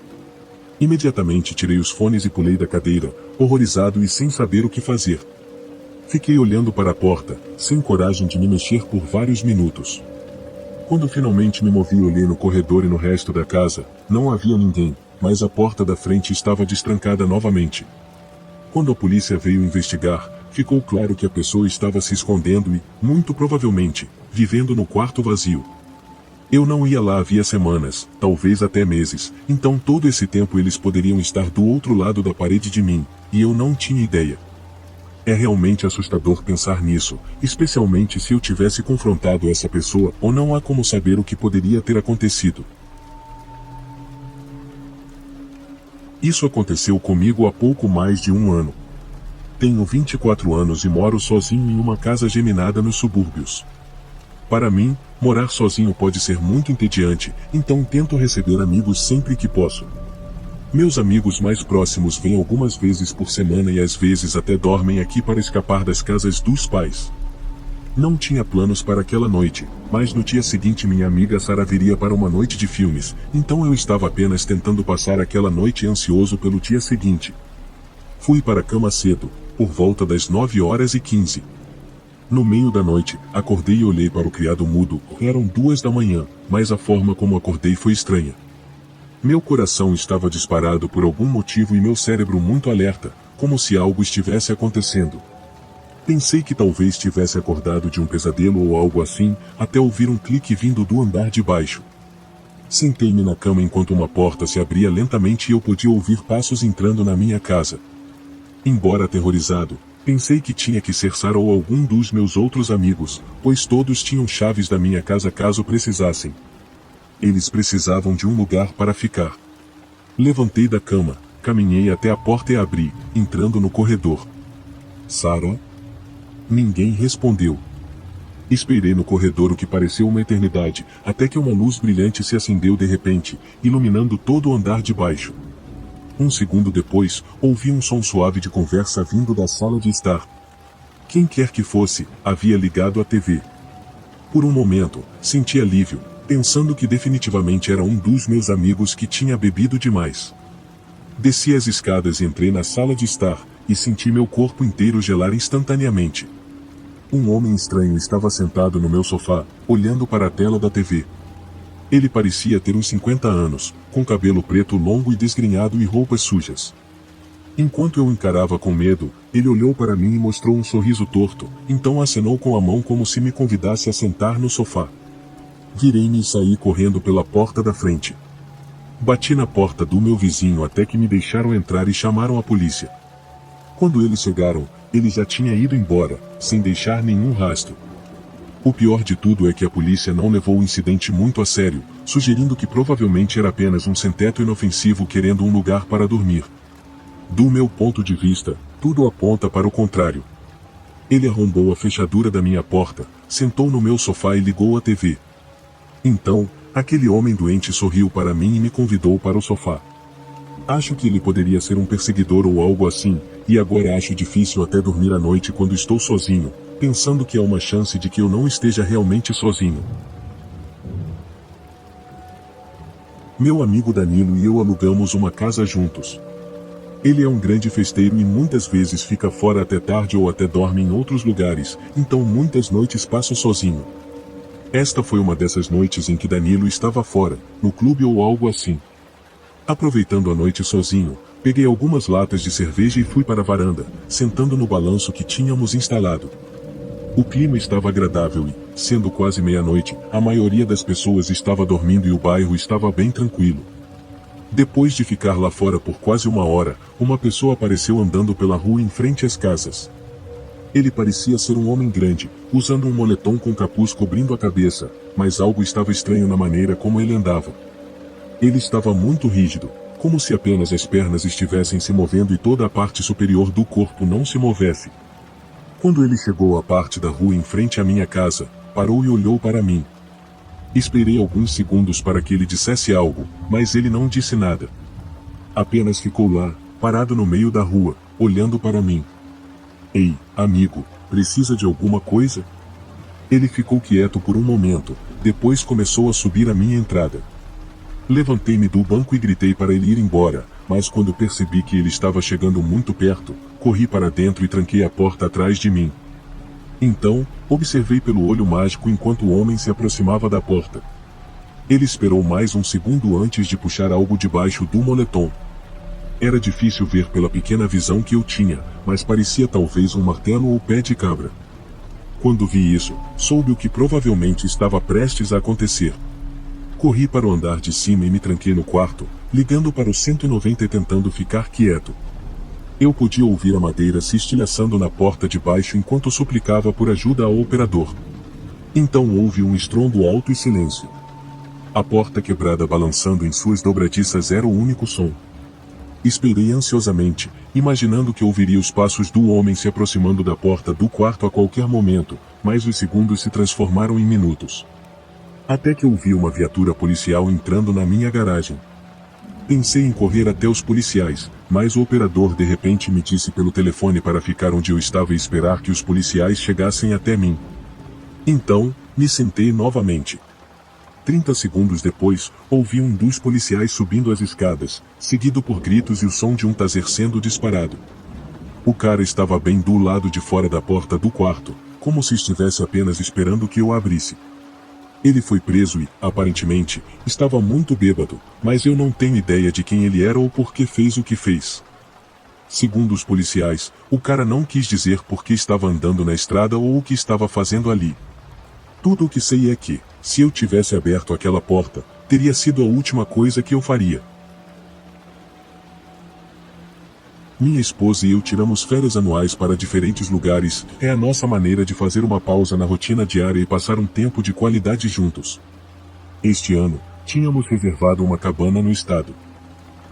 Imediatamente tirei os fones e pulei da cadeira, horrorizado e sem saber o que fazer. Fiquei olhando para a porta, sem coragem de me mexer por vários minutos. Quando finalmente me movi e olhei no corredor e no resto da casa, não havia ninguém, mas a porta da frente estava destrancada novamente. Quando a polícia veio investigar, ficou claro que a pessoa estava se escondendo e, muito provavelmente, vivendo no quarto vazio. Eu não ia lá havia semanas, talvez até meses, então todo esse tempo eles poderiam estar do outro lado da parede de mim, e eu não tinha ideia. É realmente assustador pensar nisso, especialmente se eu tivesse confrontado essa pessoa ou não há como saber o que poderia ter acontecido. Isso aconteceu comigo há pouco mais de 1 ano. Tenho 24 anos e moro sozinho em uma casa geminada nos subúrbios. Para mim, morar sozinho pode ser muito entediante, então tento receber amigos sempre que posso. Meus amigos mais próximos vêm algumas vezes por semana e às vezes até dormem aqui para escapar das casas dos pais. Não tinha planos para aquela noite, mas no dia seguinte minha amiga Sara viria para uma noite de filmes, então eu estava apenas tentando passar aquela noite ansioso pelo dia seguinte. Fui para a cama cedo, por volta das 9h15. No meio da noite, acordei e olhei para o criado mudo. Eram 2 da manhã, mas a forma como acordei foi estranha. Meu coração estava disparado por algum motivo e meu cérebro muito alerta, como se algo estivesse acontecendo. Pensei que talvez tivesse acordado de um pesadelo ou algo assim, até ouvir um clique vindo do andar de baixo. Sentei-me na cama enquanto uma porta se abria lentamente e eu podia ouvir passos entrando na minha casa. Embora aterrorizado, pensei que tinha que ser Sara ou algum dos meus outros amigos, pois todos tinham chaves da minha casa caso precisassem. Eles precisavam de um lugar para ficar. Levantei da cama, caminhei até a porta e abri, entrando no corredor. Sara? Ninguém respondeu. Esperei no corredor o que pareceu uma eternidade, até que uma luz brilhante se acendeu de repente, iluminando todo o andar de baixo. 1 segundo depois, ouvi um som suave de conversa vindo da sala de estar. Quem quer que fosse, havia ligado a TV. Por um momento, senti alívio, pensando que definitivamente era um dos meus amigos que tinha bebido demais. Desci as escadas e entrei na sala de estar, e senti meu corpo inteiro gelar instantaneamente. Um homem estranho estava sentado no meu sofá, olhando para a tela da TV. Ele parecia ter uns 50 anos, com cabelo preto longo e desgrenhado e roupas sujas. Enquanto eu encarava com medo, ele olhou para mim e mostrou um sorriso torto, então acenou com a mão como se me convidasse a sentar no sofá. Virei-me e saí correndo pela porta da frente. Bati na porta do meu vizinho até que me deixaram entrar e chamaram a polícia. Quando eles chegaram, ele já tinha ido embora, sem deixar nenhum rastro. O pior de tudo é que a polícia não levou o incidente muito a sério, sugerindo que provavelmente era apenas um sem-teto inofensivo querendo um lugar para dormir. Do meu ponto de vista, tudo aponta para o contrário. Ele arrombou a fechadura da minha porta, sentou no meu sofá e ligou a TV. Então, aquele homem doente sorriu para mim e me convidou para o sofá. Acho que ele poderia ser um perseguidor ou algo assim, e agora acho difícil até dormir à noite quando estou sozinho, pensando que há uma chance de que eu não esteja realmente sozinho. Meu amigo Danilo e eu alugamos uma casa juntos. Ele é um grande festeiro e muitas vezes fica fora até tarde ou até dorme em outros lugares, então muitas noites passo sozinho. Esta foi uma dessas noites em que Danilo estava fora, no clube ou algo assim. Aproveitando a noite sozinho, peguei algumas latas de cerveja e fui para a varanda, sentando no balanço que tínhamos instalado. O clima estava agradável e, sendo quase meia-noite, a maioria das pessoas estava dormindo e o bairro estava bem tranquilo. Depois de ficar lá fora por quase uma hora, uma pessoa apareceu andando pela rua em frente às casas. Ele parecia ser um homem grande, usando um moletom com capuz cobrindo a cabeça, mas algo estava estranho na maneira como ele andava. Ele estava muito rígido, como se apenas as pernas estivessem se movendo e toda a parte superior do corpo não se movesse. Quando ele chegou à parte da rua em frente à minha casa, parou e olhou para mim. Esperei alguns segundos para que ele dissesse algo, mas ele não disse nada. Apenas ficou lá, parado no meio da rua, olhando para mim. Ei, amigo, precisa de alguma coisa? Ele ficou quieto por um momento, depois começou a subir a minha entrada. Levantei-me do banco e gritei para ele ir embora, mas quando percebi que ele estava chegando muito perto, corri para dentro e tranquei a porta atrás de mim. Então, observei pelo olho mágico enquanto o homem se aproximava da porta. Ele esperou mais um segundo antes de puxar algo debaixo do moletom. Era difícil ver pela pequena visão que eu tinha, mas parecia talvez um martelo ou pé de cabra. Quando vi isso, soube o que provavelmente estava prestes a acontecer. Corri para o andar de cima e me tranquei no quarto, ligando para o 190 e tentando ficar quieto. Eu podia ouvir a madeira se estilhaçando na porta de baixo enquanto suplicava por ajuda ao operador. Então houve um estrondo alto e silêncio. A porta quebrada balançando em suas dobradiças era o único som. Esperei ansiosamente, imaginando que ouviria os passos do homem se aproximando da porta do quarto a qualquer momento, mas os segundos se transformaram em minutos. Até que ouvi uma viatura policial entrando na minha garagem. Pensei em correr até os policiais, mas o operador de repente me disse pelo telefone para ficar onde eu estava e esperar que os policiais chegassem até mim. Então, me sentei novamente. 30 segundos depois, ouvi um dos policiais subindo as escadas, seguido por gritos e o som de um taser sendo disparado. O cara estava bem do lado de fora da porta do quarto, como se estivesse apenas esperando que eu a abrisse. Ele foi preso e, aparentemente, estava muito bêbado, mas eu não tenho ideia de quem ele era ou por que fez o que fez. Segundo os policiais, o cara não quis dizer por que estava andando na estrada ou o que estava fazendo ali. Tudo o que sei é que, se eu tivesse aberto aquela porta, teria sido a última coisa que eu faria. Minha esposa e eu tiramos férias anuais para diferentes lugares, é a nossa maneira de fazer uma pausa na rotina diária e passar um tempo de qualidade juntos. Este ano, tínhamos reservado uma cabana no estado.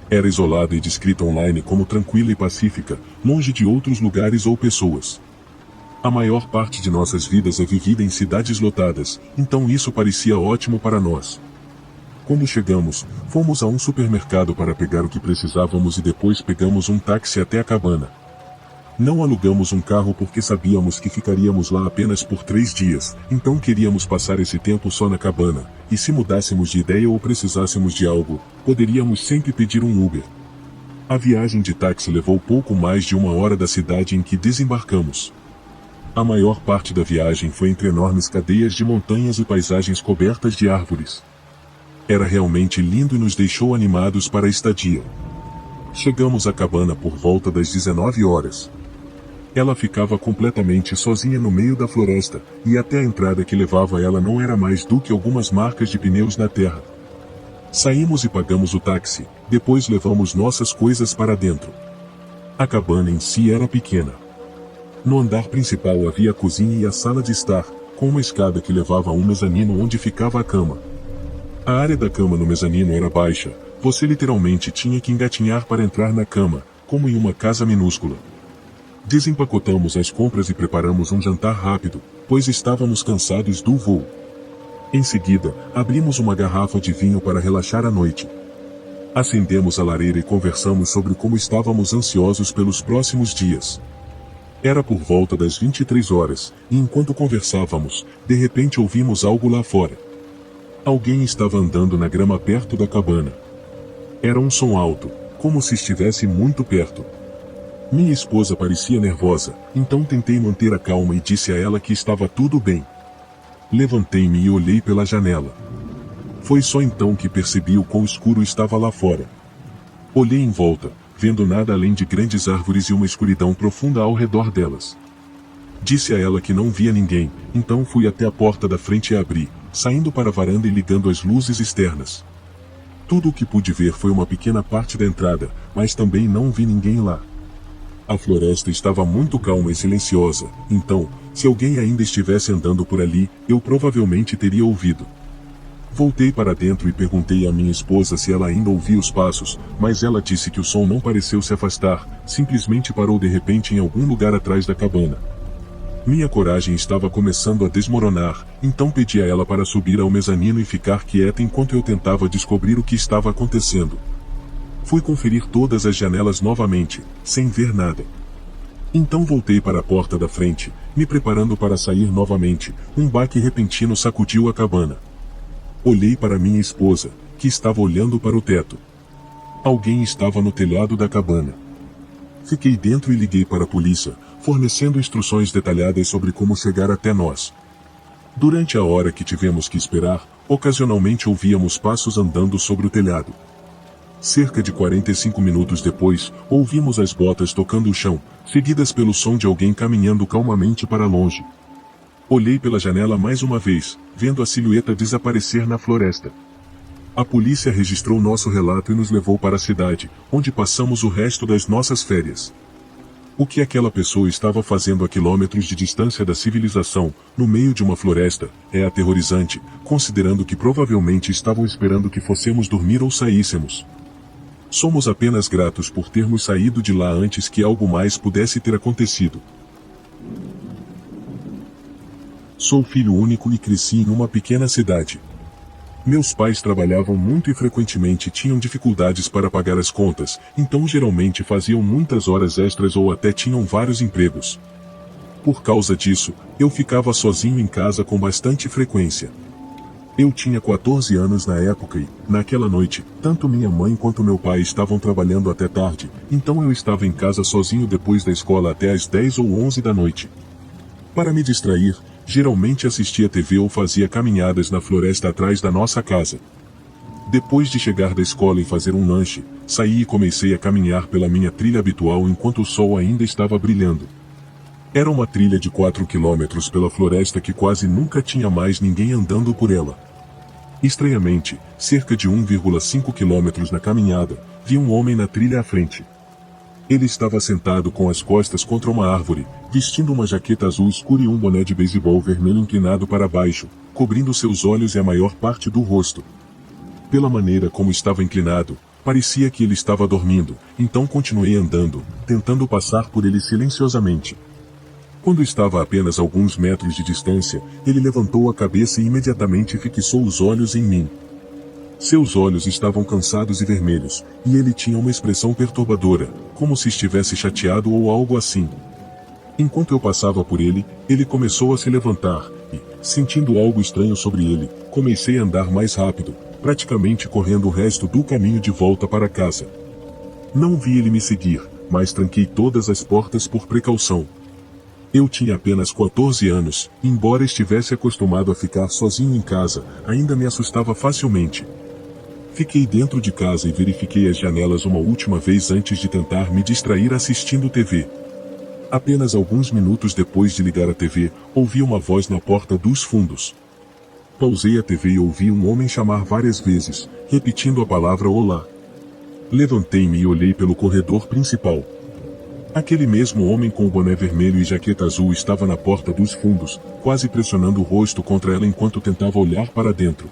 Era isolada e descrita online como tranquila e pacífica, longe de outros lugares ou pessoas. A maior parte de nossas vidas é vivida em cidades lotadas, então isso parecia ótimo para nós. Quando chegamos, fomos a um supermercado para pegar o que precisávamos e depois pegamos um táxi até a cabana. Não alugamos um carro porque sabíamos que ficaríamos lá apenas por 3 dias, então queríamos passar esse tempo só na cabana, e se mudássemos de ideia ou precisássemos de algo, poderíamos sempre pedir um Uber. A viagem de táxi levou pouco mais de 1 hora da cidade em que desembarcamos. A maior parte da viagem foi entre enormes cadeias de montanhas e paisagens cobertas de árvores. Era realmente lindo e nos deixou animados para a estadia. Chegamos à cabana por volta das 19 horas. Ela ficava completamente sozinha no meio da floresta, e até a entrada que levava a ela não era mais do que algumas marcas de pneus na terra. Saímos e pagamos o táxi, depois levamos nossas coisas para dentro. A cabana em si era pequena. No andar principal havia a cozinha e a sala de estar, com uma escada que levava a um mezanino onde ficava a cama. A área da cama no mezanino era baixa, você literalmente tinha que engatinhar para entrar na cama, como em uma casa minúscula. Desempacotamos as compras e preparamos um jantar rápido, pois estávamos cansados do voo. Em seguida, abrimos uma garrafa de vinho para relaxar a noite. Acendemos a lareira e conversamos sobre como estávamos ansiosos pelos próximos dias. Era por volta das 23 horas, e enquanto conversávamos, de repente ouvimos algo lá fora. Alguém estava andando na grama perto da cabana. Era um som alto, como se estivesse muito perto. Minha esposa parecia nervosa, então tentei manter a calma e disse a ela que estava tudo bem. Levantei-me e olhei pela janela. Foi só então que percebi o quão escuro estava lá fora. Olhei em volta, vendo nada além de grandes árvores e uma escuridão profunda ao redor delas. Disse a ela que não via ninguém, então fui até a porta da frente e abri, saindo para a varanda e ligando as luzes externas. Tudo o que pude ver foi uma pequena parte da entrada, mas também não vi ninguém lá. A floresta estava muito calma e silenciosa, então, se alguém ainda estivesse andando por ali, eu provavelmente teria ouvido. Voltei para dentro e perguntei à minha esposa se ela ainda ouvia os passos, mas ela disse que o som não pareceu se afastar, simplesmente parou de repente em algum lugar atrás da cabana. Minha coragem estava começando a desmoronar, então pedi a ela para subir ao mezanino e ficar quieta enquanto eu tentava descobrir o que estava acontecendo. Fui conferir todas as janelas novamente, sem ver nada. Então voltei para a porta da frente, me preparando para sair novamente. Um baque repentino sacudiu a cabana. Olhei para minha esposa, que estava olhando para o teto. Alguém estava no telhado da cabana. Fiquei dentro e liguei para a polícia, fornecendo instruções detalhadas sobre como chegar até nós. Durante a hora que tivemos que esperar, ocasionalmente ouvíamos passos andando sobre o telhado. Cerca de 45 minutos depois, ouvimos as botas tocando o chão, seguidas pelo som de alguém caminhando calmamente para longe. Olhei pela janela mais uma vez, vendo a silhueta desaparecer na floresta. A polícia registrou nosso relato e nos levou para a cidade, onde passamos o resto das nossas férias. O que aquela pessoa estava fazendo a quilômetros de distância da civilização, no meio de uma floresta, é aterrorizante, considerando que provavelmente estavam esperando que fossemos dormir ou saíssemos. Somos apenas gratos por termos saído de lá antes que algo mais pudesse ter acontecido. Sou filho único e cresci em uma pequena cidade. Meus pais trabalhavam muito e frequentemente tinham dificuldades para pagar as contas, então geralmente faziam muitas horas extras ou até tinham vários empregos. Por causa disso, eu ficava sozinho em casa com bastante frequência. Eu tinha 14 anos na época e, naquela noite, tanto minha mãe quanto meu pai estavam trabalhando até tarde, então eu estava em casa sozinho depois da escola até às 10 ou 11 da noite. Para me distrair, geralmente assistia TV ou fazia caminhadas na floresta atrás da nossa casa. Depois de chegar da escola e fazer um lanche, saí e comecei a caminhar pela minha trilha habitual enquanto o sol ainda estava brilhando. Era uma trilha de 4 quilômetros pela floresta que quase nunca tinha mais ninguém andando por ela. Estranhamente, cerca de 1,5 quilômetros na caminhada, vi um homem na trilha à frente. Ele estava sentado com as costas contra uma árvore, vestindo uma jaqueta azul escura e um boné de beisebol vermelho inclinado para baixo, cobrindo seus olhos e a maior parte do rosto. Pela maneira como estava inclinado, parecia que ele estava dormindo, então continuei andando, tentando passar por ele silenciosamente. Quando estava a apenas alguns metros de distância, ele levantou a cabeça e imediatamente fixou os olhos em mim. Seus olhos estavam cansados e vermelhos, e ele tinha uma expressão perturbadora, como se estivesse chateado ou algo assim. Enquanto eu passava por ele, ele começou a se levantar, e, sentindo algo estranho sobre ele, comecei a andar mais rápido, praticamente correndo o resto do caminho de volta para casa. Não vi ele me seguir, mas tranquei todas as portas por precaução. Eu tinha apenas 14 anos, e embora estivesse acostumado a ficar sozinho em casa, ainda me assustava facilmente. Fiquei dentro de casa e verifiquei as janelas uma última vez antes de tentar me distrair assistindo TV. Apenas alguns minutos depois de ligar a TV, ouvi uma voz na porta dos fundos. Pausei a TV e ouvi um homem chamar várias vezes, repetindo a palavra olá. Levantei-me e olhei pelo corredor principal. Aquele mesmo homem com o boné vermelho e jaqueta azul estava na porta dos fundos, quase pressionando o rosto contra ela enquanto tentava olhar para dentro.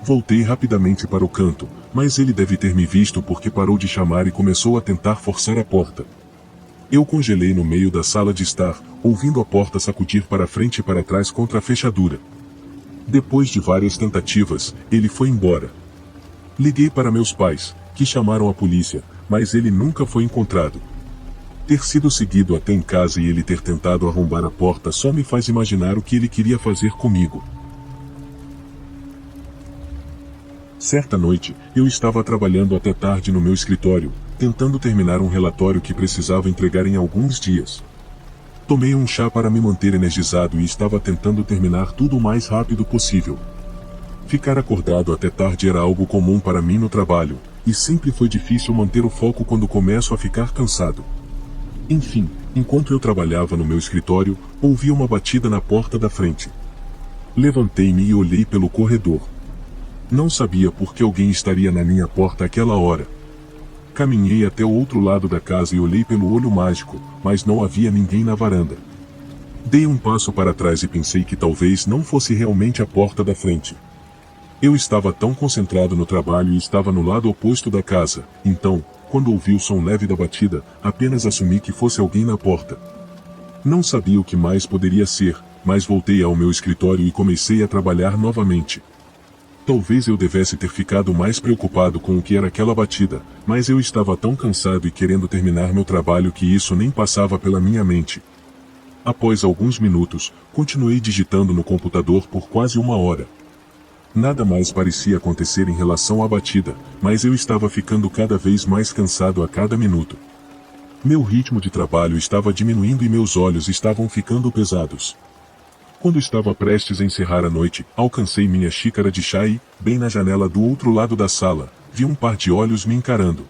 Voltei rapidamente para o canto, mas ele deve ter me visto porque parou de chamar e começou a tentar forçar a porta. Eu congelei no meio da sala de estar, ouvindo a porta sacudir para frente e para trás contra a fechadura. Depois de várias tentativas, ele foi embora. Liguei para meus pais, que chamaram a polícia, mas ele nunca foi encontrado. Ter sido seguido até em casa e ele ter tentado arrombar a porta só me faz imaginar o que ele queria fazer comigo. Certa noite, eu estava trabalhando até tarde no meu escritório, tentando terminar um relatório que precisava entregar em alguns dias. Tomei um chá para me manter energizado e estava tentando terminar tudo o mais rápido possível. Ficar acordado até tarde era algo comum para mim no trabalho, e sempre foi difícil manter o foco quando começo a ficar cansado. Enfim, enquanto eu trabalhava no meu escritório, ouvi uma batida na porta da frente. Levantei-me e olhei pelo corredor. Não sabia por que alguém estaria na minha porta àquela hora. Caminhei até o outro lado da casa e olhei pelo olho mágico, mas não havia ninguém na varanda. Dei um passo para trás e pensei que talvez não fosse realmente a porta da frente. Eu estava tão concentrado no trabalho e estava no lado oposto da casa, então, quando ouvi o som leve da batida, apenas assumi que fosse alguém na porta. Não sabia o que mais poderia ser, mas voltei ao meu escritório e comecei a trabalhar novamente. Talvez eu devesse ter ficado mais preocupado com o que era aquela batida, mas eu estava tão cansado e querendo terminar meu trabalho que isso nem passava pela minha mente. Após alguns minutos, continuei digitando no computador por quase 1 hora. Nada mais parecia acontecer em relação à batida, mas eu estava ficando cada vez mais cansado a cada minuto. Meu ritmo de trabalho estava diminuindo e meus olhos estavam ficando pesados. Quando estava prestes a encerrar a noite, alcancei minha xícara de chá e, bem na janela do outro lado da sala, vi um par de olhos me encarando.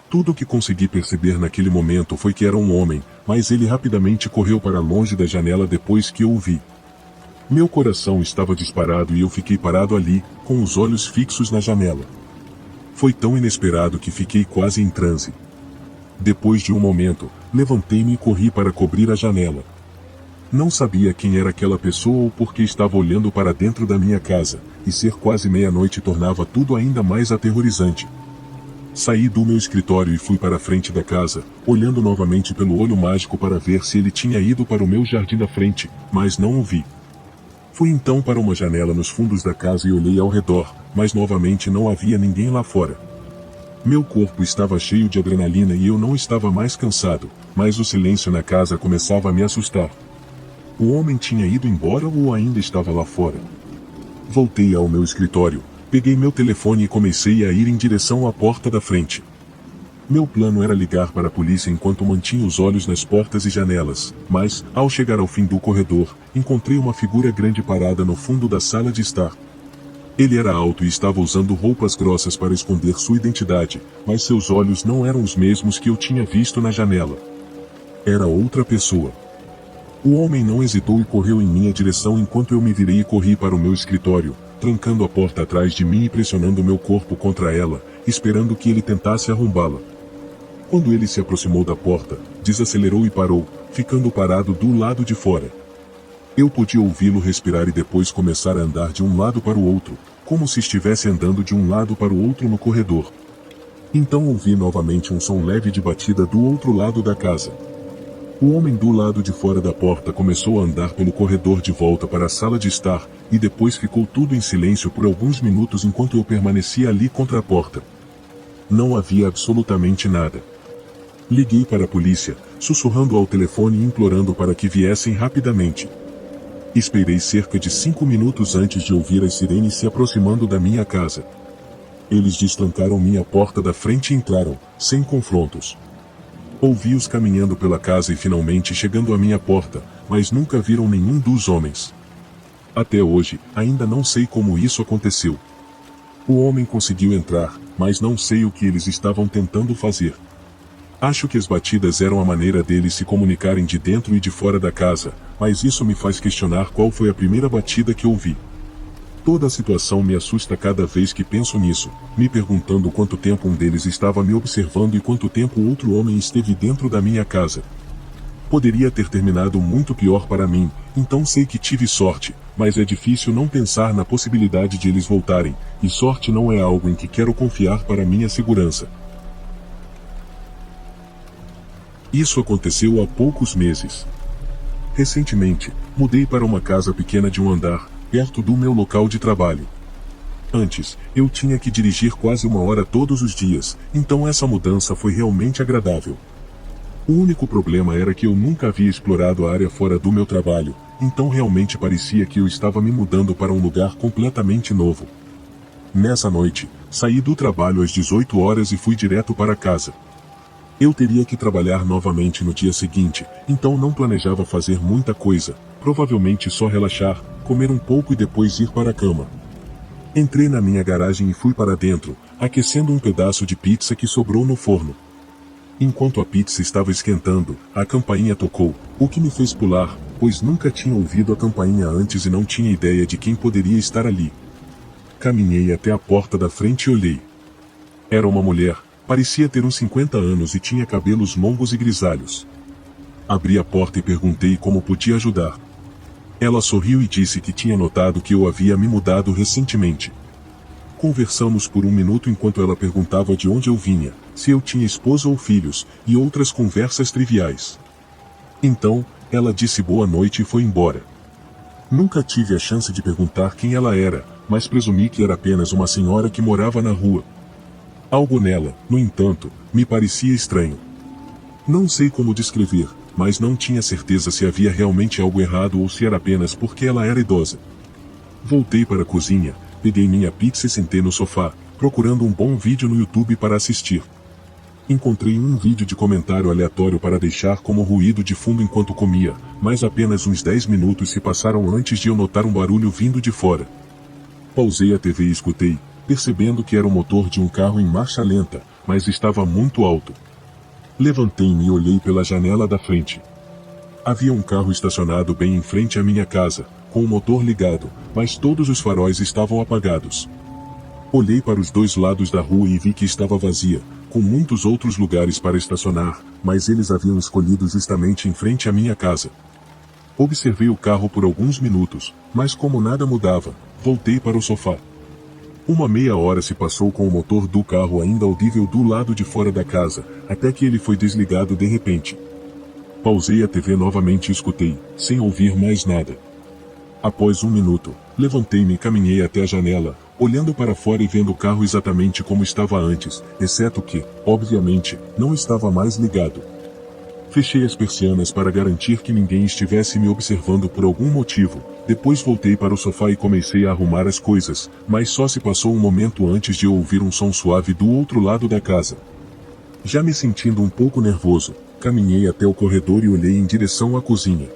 Tudo o que consegui perceber naquele momento foi que era um homem, mas ele rapidamente correu para longe da janela depois que eu o vi. Meu coração estava disparado e eu fiquei parado ali, com os olhos fixos na janela. Foi tão inesperado que fiquei quase em transe. Depois de um momento, levantei-me e corri para cobrir a janela. Não sabia quem era aquela pessoa ou por que estava olhando para dentro da minha casa, e ser quase meia-noite tornava tudo ainda mais aterrorizante. Saí do meu escritório e fui para a frente da casa, olhando novamente pelo olho mágico para ver se ele tinha ido para o meu jardim da frente, mas não o vi. Fui então para uma janela nos fundos da casa e olhei ao redor, mas novamente não havia ninguém lá fora. Meu corpo estava cheio de adrenalina e eu não estava mais cansado, mas o silêncio na casa começava a me assustar. O homem tinha ido embora ou ainda estava lá fora? Voltei ao meu escritório, peguei meu telefone e comecei a ir em direção à porta da frente. Meu plano era ligar para a polícia enquanto mantinha os olhos nas portas e janelas, mas, ao chegar ao fim do corredor, encontrei uma figura grande parada no fundo da sala de estar. Ele era alto e estava usando roupas grossas para esconder sua identidade, mas seus olhos não eram os mesmos que eu tinha visto na janela. Era outra pessoa. O homem não hesitou e correu em minha direção enquanto eu me virei e corri para o meu escritório, trancando a porta atrás de mim e pressionando meu corpo contra ela, esperando que ele tentasse arrombá-la. Quando ele se aproximou da porta, desacelerou e parou, ficando parado do lado de fora. Eu podia ouvi-lo respirar e depois começar a andar de um lado para o outro, como se estivesse andando de um lado para o outro no corredor. Então ouvi novamente um som leve de batida do outro lado da casa. O homem do lado de fora da porta começou a andar pelo corredor de volta para a sala de estar, e depois ficou tudo em silêncio por alguns minutos enquanto eu permanecia ali contra a porta. Não havia absolutamente nada. Liguei para a polícia, sussurrando ao telefone e implorando para que viessem rapidamente. Esperei cerca de 5 minutos antes de ouvir as sirenes se aproximando da minha casa. Eles destrancaram minha porta da frente e entraram, sem confrontos. Ouvi-os caminhando pela casa e finalmente chegando à minha porta, mas nunca viram nenhum dos homens. Até hoje, ainda não sei como isso aconteceu. O homem conseguiu entrar, mas não sei o que eles estavam tentando fazer. Acho que as batidas eram a maneira deles se comunicarem de dentro e de fora da casa, mas isso me faz questionar qual foi a primeira batida que ouvi. Toda a situação me assusta cada vez que penso nisso, me perguntando quanto tempo um deles estava me observando e quanto tempo outro homem esteve dentro da minha casa. Poderia ter terminado muito pior para mim, então sei que tive sorte, mas é difícil não pensar na possibilidade de eles voltarem, e sorte não é algo em que quero confiar para minha segurança. Isso aconteceu há poucos meses. Recentemente, mudei para uma casa pequena de um andar, perto do meu local de trabalho. Antes, eu tinha que dirigir quase 1 hora todos os dias, então essa mudança foi realmente agradável. O único problema era que eu nunca havia explorado a área fora do meu trabalho, então realmente parecia que eu estava me mudando para um lugar completamente novo. Nessa noite, saí do trabalho às 18 horas e fui direto para casa. Eu teria que trabalhar novamente no dia seguinte, então não planejava fazer muita coisa, provavelmente só relaxar, comer um pouco e depois ir para a cama. Entrei na minha garagem e fui para dentro, aquecendo um pedaço de pizza que sobrou no forno. Enquanto a pizza estava esquentando, a campainha tocou, o que me fez pular, pois nunca tinha ouvido a campainha antes e não tinha ideia de quem poderia estar ali. Caminhei até a porta da frente e olhei. Era uma mulher, parecia ter uns 50 anos e tinha cabelos longos e grisalhos. Abri a porta e perguntei como podia ajudar. Ela sorriu e disse que tinha notado que eu havia me mudado recentemente. Conversamos por 1 minuto enquanto ela perguntava de onde eu vinha, se eu tinha esposa ou filhos, e outras conversas triviais. Então, ela disse boa noite e foi embora. Nunca tive a chance de perguntar quem ela era, mas presumi que era apenas uma senhora que morava na rua. Algo nela, no entanto, me parecia estranho. Não sei como descrever, mas não tinha certeza se havia realmente algo errado ou se era apenas porque ela era idosa. Voltei para a cozinha, peguei minha pizza e sentei no sofá, procurando um bom vídeo no YouTube para assistir. Encontrei um vídeo de comentário aleatório para deixar como ruído de fundo enquanto comia, mas apenas uns 10 minutos se passaram antes de eu notar um barulho vindo de fora. Pausei a TV e escutei, percebendo que era o motor de um carro em marcha lenta, mas estava muito alto. Levantei-me e olhei pela janela da frente. Havia um carro estacionado bem em frente à minha casa, com o motor ligado, mas todos os faróis estavam apagados. Olhei para os 2 lados da rua e vi que estava vazia, com muitos outros lugares para estacionar, mas eles haviam escolhido justamente em frente à minha casa. Observei o carro por alguns minutos, mas como nada mudava, voltei para o sofá. Uma meia hora se passou com o motor do carro ainda audível do lado de fora da casa, até que ele foi desligado de repente. Pausei a TV novamente e escutei, sem ouvir mais nada. Após 1 minuto, levantei-me e caminhei até a janela, olhando para fora e vendo o carro exatamente como estava antes, exceto que, obviamente, não estava mais ligado. Fechei as persianas para garantir que ninguém estivesse me observando por algum motivo. Depois voltei para o sofá e comecei a arrumar as coisas, mas só se passou um momento antes de eu ouvir um som suave do outro lado da casa. Já me sentindo um pouco nervoso, caminhei até o corredor e olhei em direção à cozinha.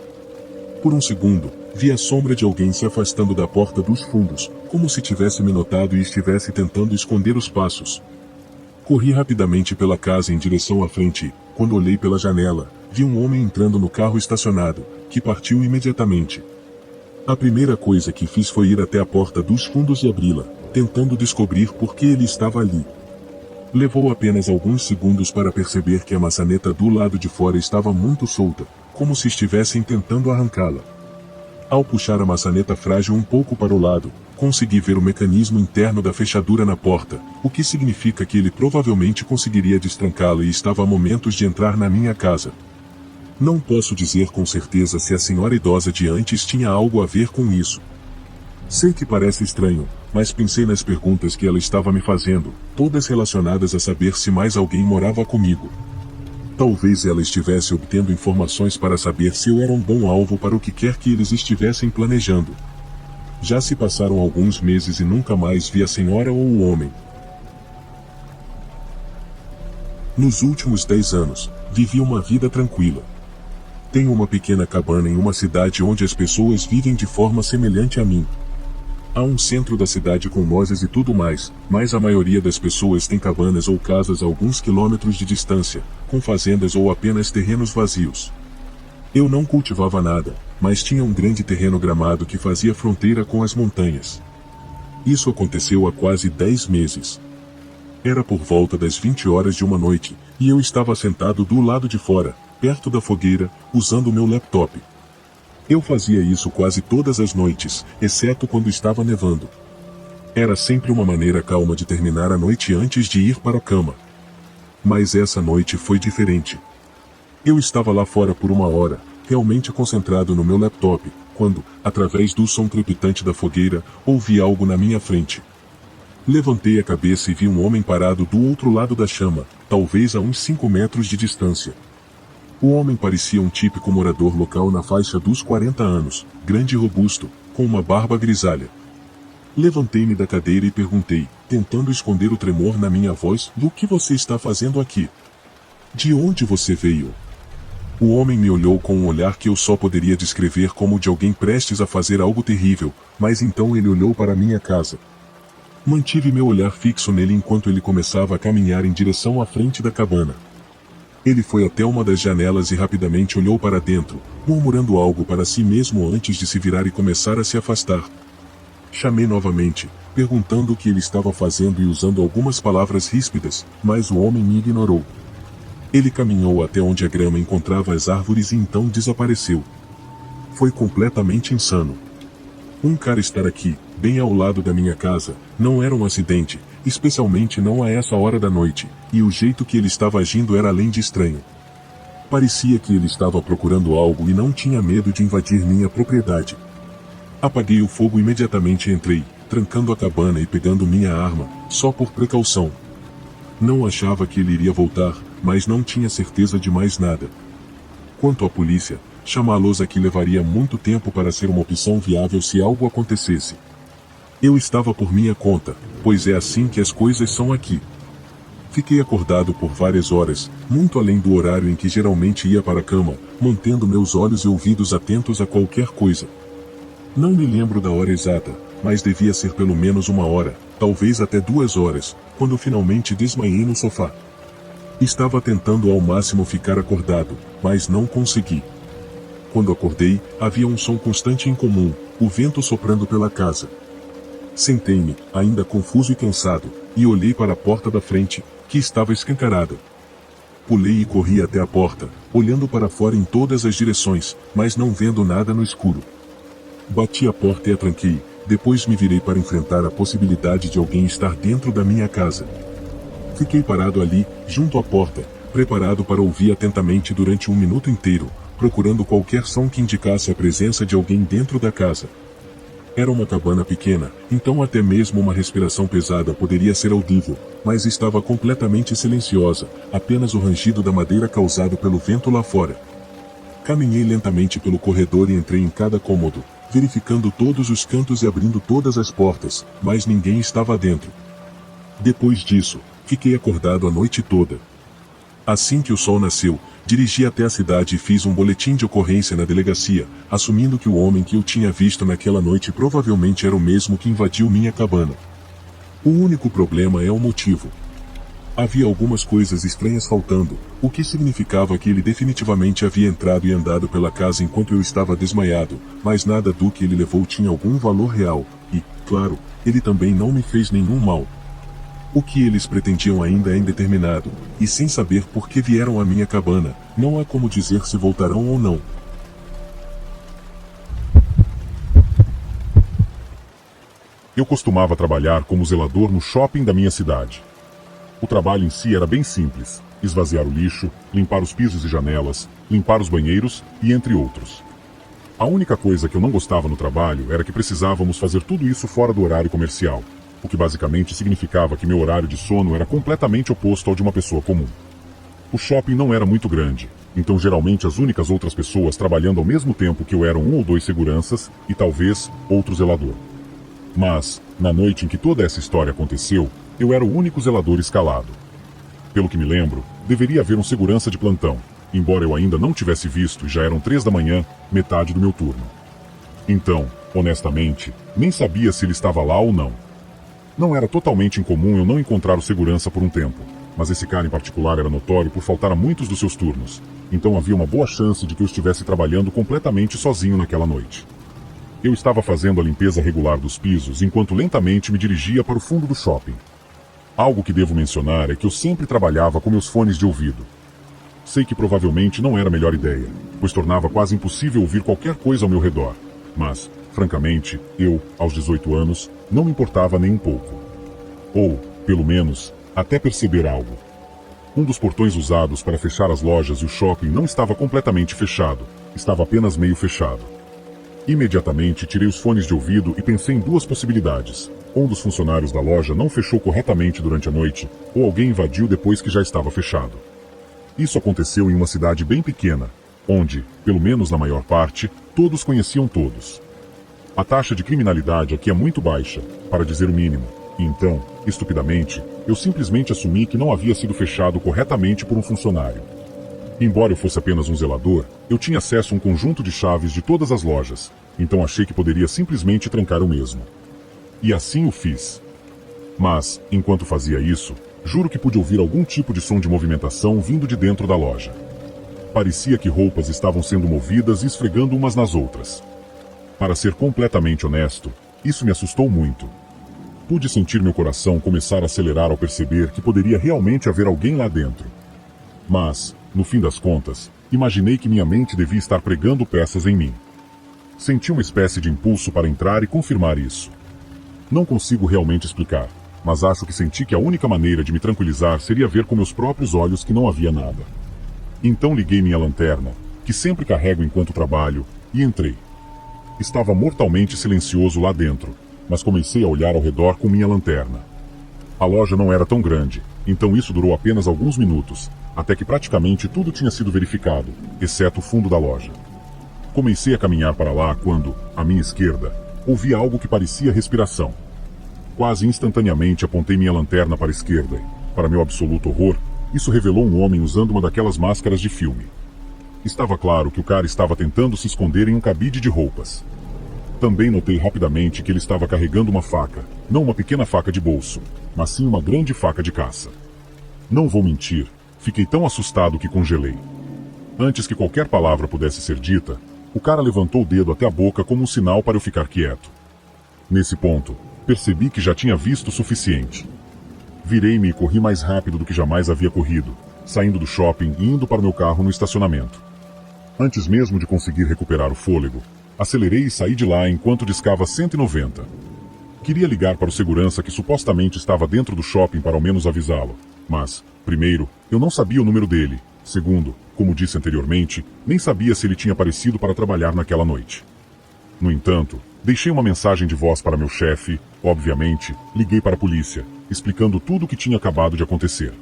Por um segundo, vi a sombra de alguém se afastando da porta dos fundos, como se tivesse me notado e estivesse tentando esconder os passos. Corri rapidamente pela casa em direção à frente e, quando olhei pela janela, vi um homem entrando no carro estacionado, que partiu imediatamente. A primeira coisa que fiz foi ir até a porta dos fundos e abri-la, tentando descobrir por que ele estava ali. Levou apenas alguns segundos para perceber que a maçaneta do lado de fora estava muito solta, como se estivessem tentando arrancá-la. Ao puxar a maçaneta frágil um pouco para o lado, consegui ver o mecanismo interno da fechadura na porta, o que significa que ele provavelmente conseguiria destrancá-la e estava a momentos de entrar na minha casa. Não posso dizer com certeza se a senhora idosa de antes tinha algo a ver com isso. Sei que parece estranho, mas pensei nas perguntas que ela estava me fazendo, todas relacionadas a saber se mais alguém morava comigo. Talvez ela estivesse obtendo informações para saber se eu era um bom alvo para o que quer que eles estivessem planejando. Já se passaram alguns meses e nunca mais vi a senhora ou o homem. Nos últimos 10 anos, vivi uma vida tranquila. Tenho uma pequena cabana em uma cidade onde as pessoas vivem de forma semelhante a mim. Há um centro da cidade com lojas e tudo mais, mas a maioria das pessoas tem cabanas ou casas a alguns quilômetros de distância, com fazendas ou apenas terrenos vazios. Eu não cultivava nada, mas tinha um grande terreno gramado que fazia fronteira com as montanhas. Isso aconteceu há quase 10 meses. Era por volta das 20 horas de uma noite, e eu estava sentado do lado de fora, perto da fogueira, usando meu laptop. Eu fazia isso quase todas as noites, exceto quando estava nevando. Era sempre uma maneira calma de terminar a noite antes de ir para a cama. Mas essa noite foi diferente. Eu estava lá fora por 1 hora, realmente concentrado no meu laptop, quando, através do som crepitante da fogueira, ouvi algo na minha frente. Levantei a cabeça e vi um homem parado do outro lado da chama, talvez a uns 5 metros de distância. O homem parecia um típico morador local na faixa dos 40 anos, grande e robusto, com uma barba grisalha. Levantei-me da cadeira e perguntei, tentando esconder o tremor na minha voz: "O que você está fazendo aqui? De onde você veio?" O homem me olhou com um olhar que eu só poderia descrever como de alguém prestes a fazer algo terrível, mas então ele olhou para minha casa. Mantive meu olhar fixo nele enquanto ele começava a caminhar em direção à frente da cabana. Ele foi até uma das janelas e rapidamente olhou para dentro, murmurando algo para si mesmo antes de se virar e começar a se afastar. Chamei novamente, perguntando o que ele estava fazendo e usando algumas palavras ríspidas, mas o homem me ignorou. Ele caminhou até onde a grama encontrava as árvores e então desapareceu. Foi completamente insano. Um cara estar aqui, bem ao lado da minha casa, não era um acidente, especialmente não a essa hora da noite, e o jeito que ele estava agindo era além de estranho. Parecia que ele estava procurando algo e não tinha medo de invadir minha propriedade. Apaguei o fogo imediatamente e entrei, trancando a cabana e pegando minha arma, só por precaução. Não achava que ele iria voltar, mas não tinha certeza de mais nada. Quanto à polícia, chamá-los aqui levaria muito tempo para ser uma opção viável se algo acontecesse. Eu estava por minha conta, pois é assim que as coisas são aqui. Fiquei acordado por várias horas, muito além do horário em que geralmente ia para a cama, mantendo meus olhos e ouvidos atentos a qualquer coisa. Não me lembro da hora exata, mas devia ser pelo menos 1 hora, talvez até 2 horas, quando finalmente desmaiei no sofá. Estava tentando ao máximo ficar acordado, mas não consegui. Quando acordei, havia um som constante e incomum, o vento soprando pela casa. Sentei-me, ainda confuso e cansado, e olhei para a porta da frente, que estava escancarada. Pulei e corri até a porta, olhando para fora em todas as direções, mas não vendo nada no escuro. Bati a porta e a tranquei, depois me virei para enfrentar a possibilidade de alguém estar dentro da minha casa. Fiquei parado ali, junto à porta, preparado para ouvir atentamente durante 1 minuto inteiro, procurando qualquer som que indicasse a presença de alguém dentro da casa. Era uma cabana pequena, então até mesmo uma respiração pesada poderia ser audível, mas estava completamente silenciosa, apenas o rangido da madeira causado pelo vento lá fora. Caminhei lentamente pelo corredor e entrei em cada cômodo, verificando todos os cantos e abrindo todas as portas, mas ninguém estava dentro. Depois disso, fiquei acordado a noite toda. Assim que o sol nasceu, dirigi até a cidade e fiz um boletim de ocorrência na delegacia, assumindo que o homem que eu tinha visto naquela noite provavelmente era o mesmo que invadiu minha cabana. O único problema é o motivo. Havia algumas coisas estranhas faltando, o que significava que ele definitivamente havia entrado e andado pela casa enquanto eu estava desmaiado, mas nada do que ele levou tinha algum valor real, e, claro, ele também não me fez nenhum mal. O que eles pretendiam ainda é indeterminado, e sem saber por que vieram à minha cabana, não há como dizer se voltarão ou não. Eu costumava trabalhar como zelador no shopping da minha cidade. O trabalho em si era bem simples: esvaziar o lixo, limpar os pisos e janelas, limpar os banheiros e entre outros. A única coisa que eu não gostava no trabalho era que precisávamos fazer tudo isso fora do horário comercial, o que basicamente significava que meu horário de sono era completamente oposto ao de uma pessoa comum. O shopping não era muito grande, então geralmente as únicas outras pessoas trabalhando ao mesmo tempo que eu eram 1 ou 2 seguranças e talvez outro zelador. Mas, na noite em que toda essa história aconteceu, eu era o único zelador escalado. Pelo que me lembro, deveria haver um segurança de plantão, embora eu ainda não tivesse visto e já eram 3 da manhã, metade do meu turno. Então, honestamente, nem sabia se ele estava lá ou não. Não era totalmente incomum eu não encontrar o segurança por um tempo, mas esse cara em particular era notório por faltar a muitos dos seus turnos, então havia uma boa chance de que eu estivesse trabalhando completamente sozinho naquela noite. Eu estava fazendo a limpeza regular dos pisos enquanto lentamente me dirigia para o fundo do shopping. Algo que devo mencionar é que eu sempre trabalhava com meus fones de ouvido. Sei que provavelmente não era a melhor ideia, pois tornava quase impossível ouvir qualquer coisa ao meu redor, mas, francamente, eu, aos 18 anos, não me importava nem um pouco. Ou, pelo menos, até perceber algo. Um dos portões usados para fechar as lojas e o shopping não estava completamente fechado, estava apenas meio fechado. Imediatamente tirei os fones de ouvido e pensei em duas possibilidades. Um dos funcionários da loja não fechou corretamente durante a noite, ou alguém invadiu depois que já estava fechado. Isso aconteceu em uma cidade bem pequena, onde, pelo menos na maior parte, todos conheciam todos. A taxa de criminalidade aqui é muito baixa, para dizer o mínimo, e então, estupidamente, eu simplesmente assumi que não havia sido fechado corretamente por um funcionário. Embora eu fosse apenas um zelador, eu tinha acesso a um conjunto de chaves de todas as lojas, então achei que poderia simplesmente trancar o mesmo. E assim o fiz. Mas, enquanto fazia isso, juro que pude ouvir algum tipo de som de movimentação vindo de dentro da loja. Parecia que roupas estavam sendo movidas e esfregando umas nas outras. Para ser completamente honesto, isso me assustou muito. Pude sentir meu coração começar a acelerar ao perceber que poderia realmente haver alguém lá dentro. Mas, no fim das contas, imaginei que minha mente devia estar pregando peças em mim. Senti uma espécie de impulso para entrar e confirmar isso. Não consigo realmente explicar, mas acho que senti que a única maneira de me tranquilizar seria ver com meus próprios olhos que não havia nada. Então liguei minha lanterna, que sempre carrego enquanto trabalho, e entrei. Estava mortalmente silencioso lá dentro, mas comecei a olhar ao redor com minha lanterna. A loja não era tão grande, então isso durou apenas alguns minutos, até que praticamente tudo tinha sido verificado, exceto o fundo da loja. Comecei a caminhar para lá quando, à minha esquerda, ouvi algo que parecia respiração. Quase instantaneamente apontei minha lanterna para a esquerda e, para meu absoluto horror, isso revelou um homem usando uma daquelas máscaras de filme. Estava claro que o cara estava tentando se esconder em um cabide de roupas. Também notei rapidamente que ele estava carregando uma faca, não uma pequena faca de bolso, mas sim uma grande faca de caça. Não vou mentir, fiquei tão assustado que congelei. Antes que qualquer palavra pudesse ser dita, o cara levantou o dedo até a boca como um sinal para eu ficar quieto. Nesse ponto, percebi que já tinha visto o suficiente. Virei-me e corri mais rápido do que jamais havia corrido, saindo do shopping e indo para o meu carro no estacionamento. Antes mesmo de conseguir recuperar o fôlego, acelerei e saí de lá enquanto discava 190. Queria ligar para o segurança que supostamente estava dentro do shopping para ao menos avisá-lo, mas, primeiro, eu não sabia o número dele. Segundo, como disse anteriormente, nem sabia se ele tinha aparecido para trabalhar naquela noite. No entanto, deixei uma mensagem de voz para meu chefe, obviamente, liguei para a polícia, explicando tudo o que tinha acabado de acontecer.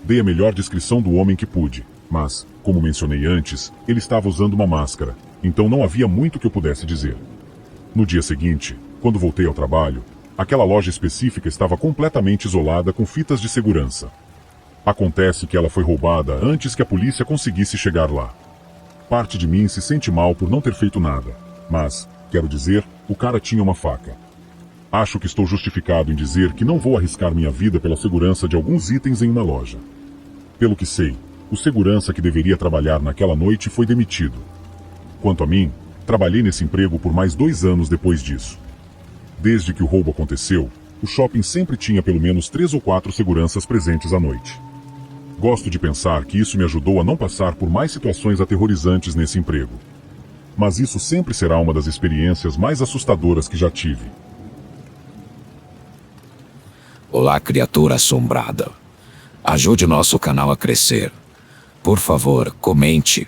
Dei a melhor descrição do homem que pude, mas, como mencionei antes, ele estava usando uma máscara, então não havia muito que eu pudesse dizer. No dia seguinte, quando voltei ao trabalho, aquela loja específica estava completamente isolada com fitas de segurança. Acontece que ela foi roubada antes que a polícia conseguisse chegar lá. Parte de mim se sente mal por não ter feito nada, mas, quero dizer, o cara tinha uma faca. Acho que estou justificado em dizer que não vou arriscar minha vida pela segurança de alguns itens em uma loja. Pelo que sei, o segurança que deveria trabalhar naquela noite foi demitido. Quanto a mim, trabalhei nesse emprego por mais 2 anos depois disso. Desde que o roubo aconteceu, o shopping sempre tinha pelo menos 3 ou 4 seguranças presentes à noite. Gosto de pensar que isso me ajudou a não passar por mais situações aterrorizantes nesse emprego. Mas isso sempre será uma das experiências mais assustadoras que já tive. Olá, criatura assombrada. Ajude nosso canal a crescer. Por favor, comente.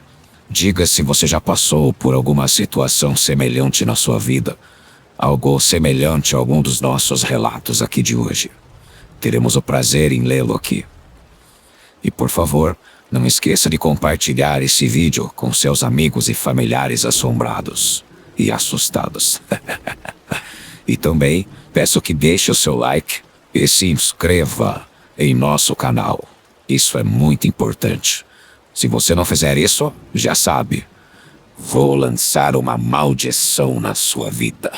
Diga se você já passou por alguma situação semelhante na sua vida. Algo semelhante a algum dos nossos relatos aqui de hoje. Teremos o prazer em lê-lo aqui. E por favor, não esqueça de compartilhar esse vídeo com seus amigos e familiares assombrados e assustados. E também peço que deixe o seu like e se inscreva em nosso canal. Isso é muito importante. Se você não fizer isso, já sabe, vou lançar uma maldição na sua vida.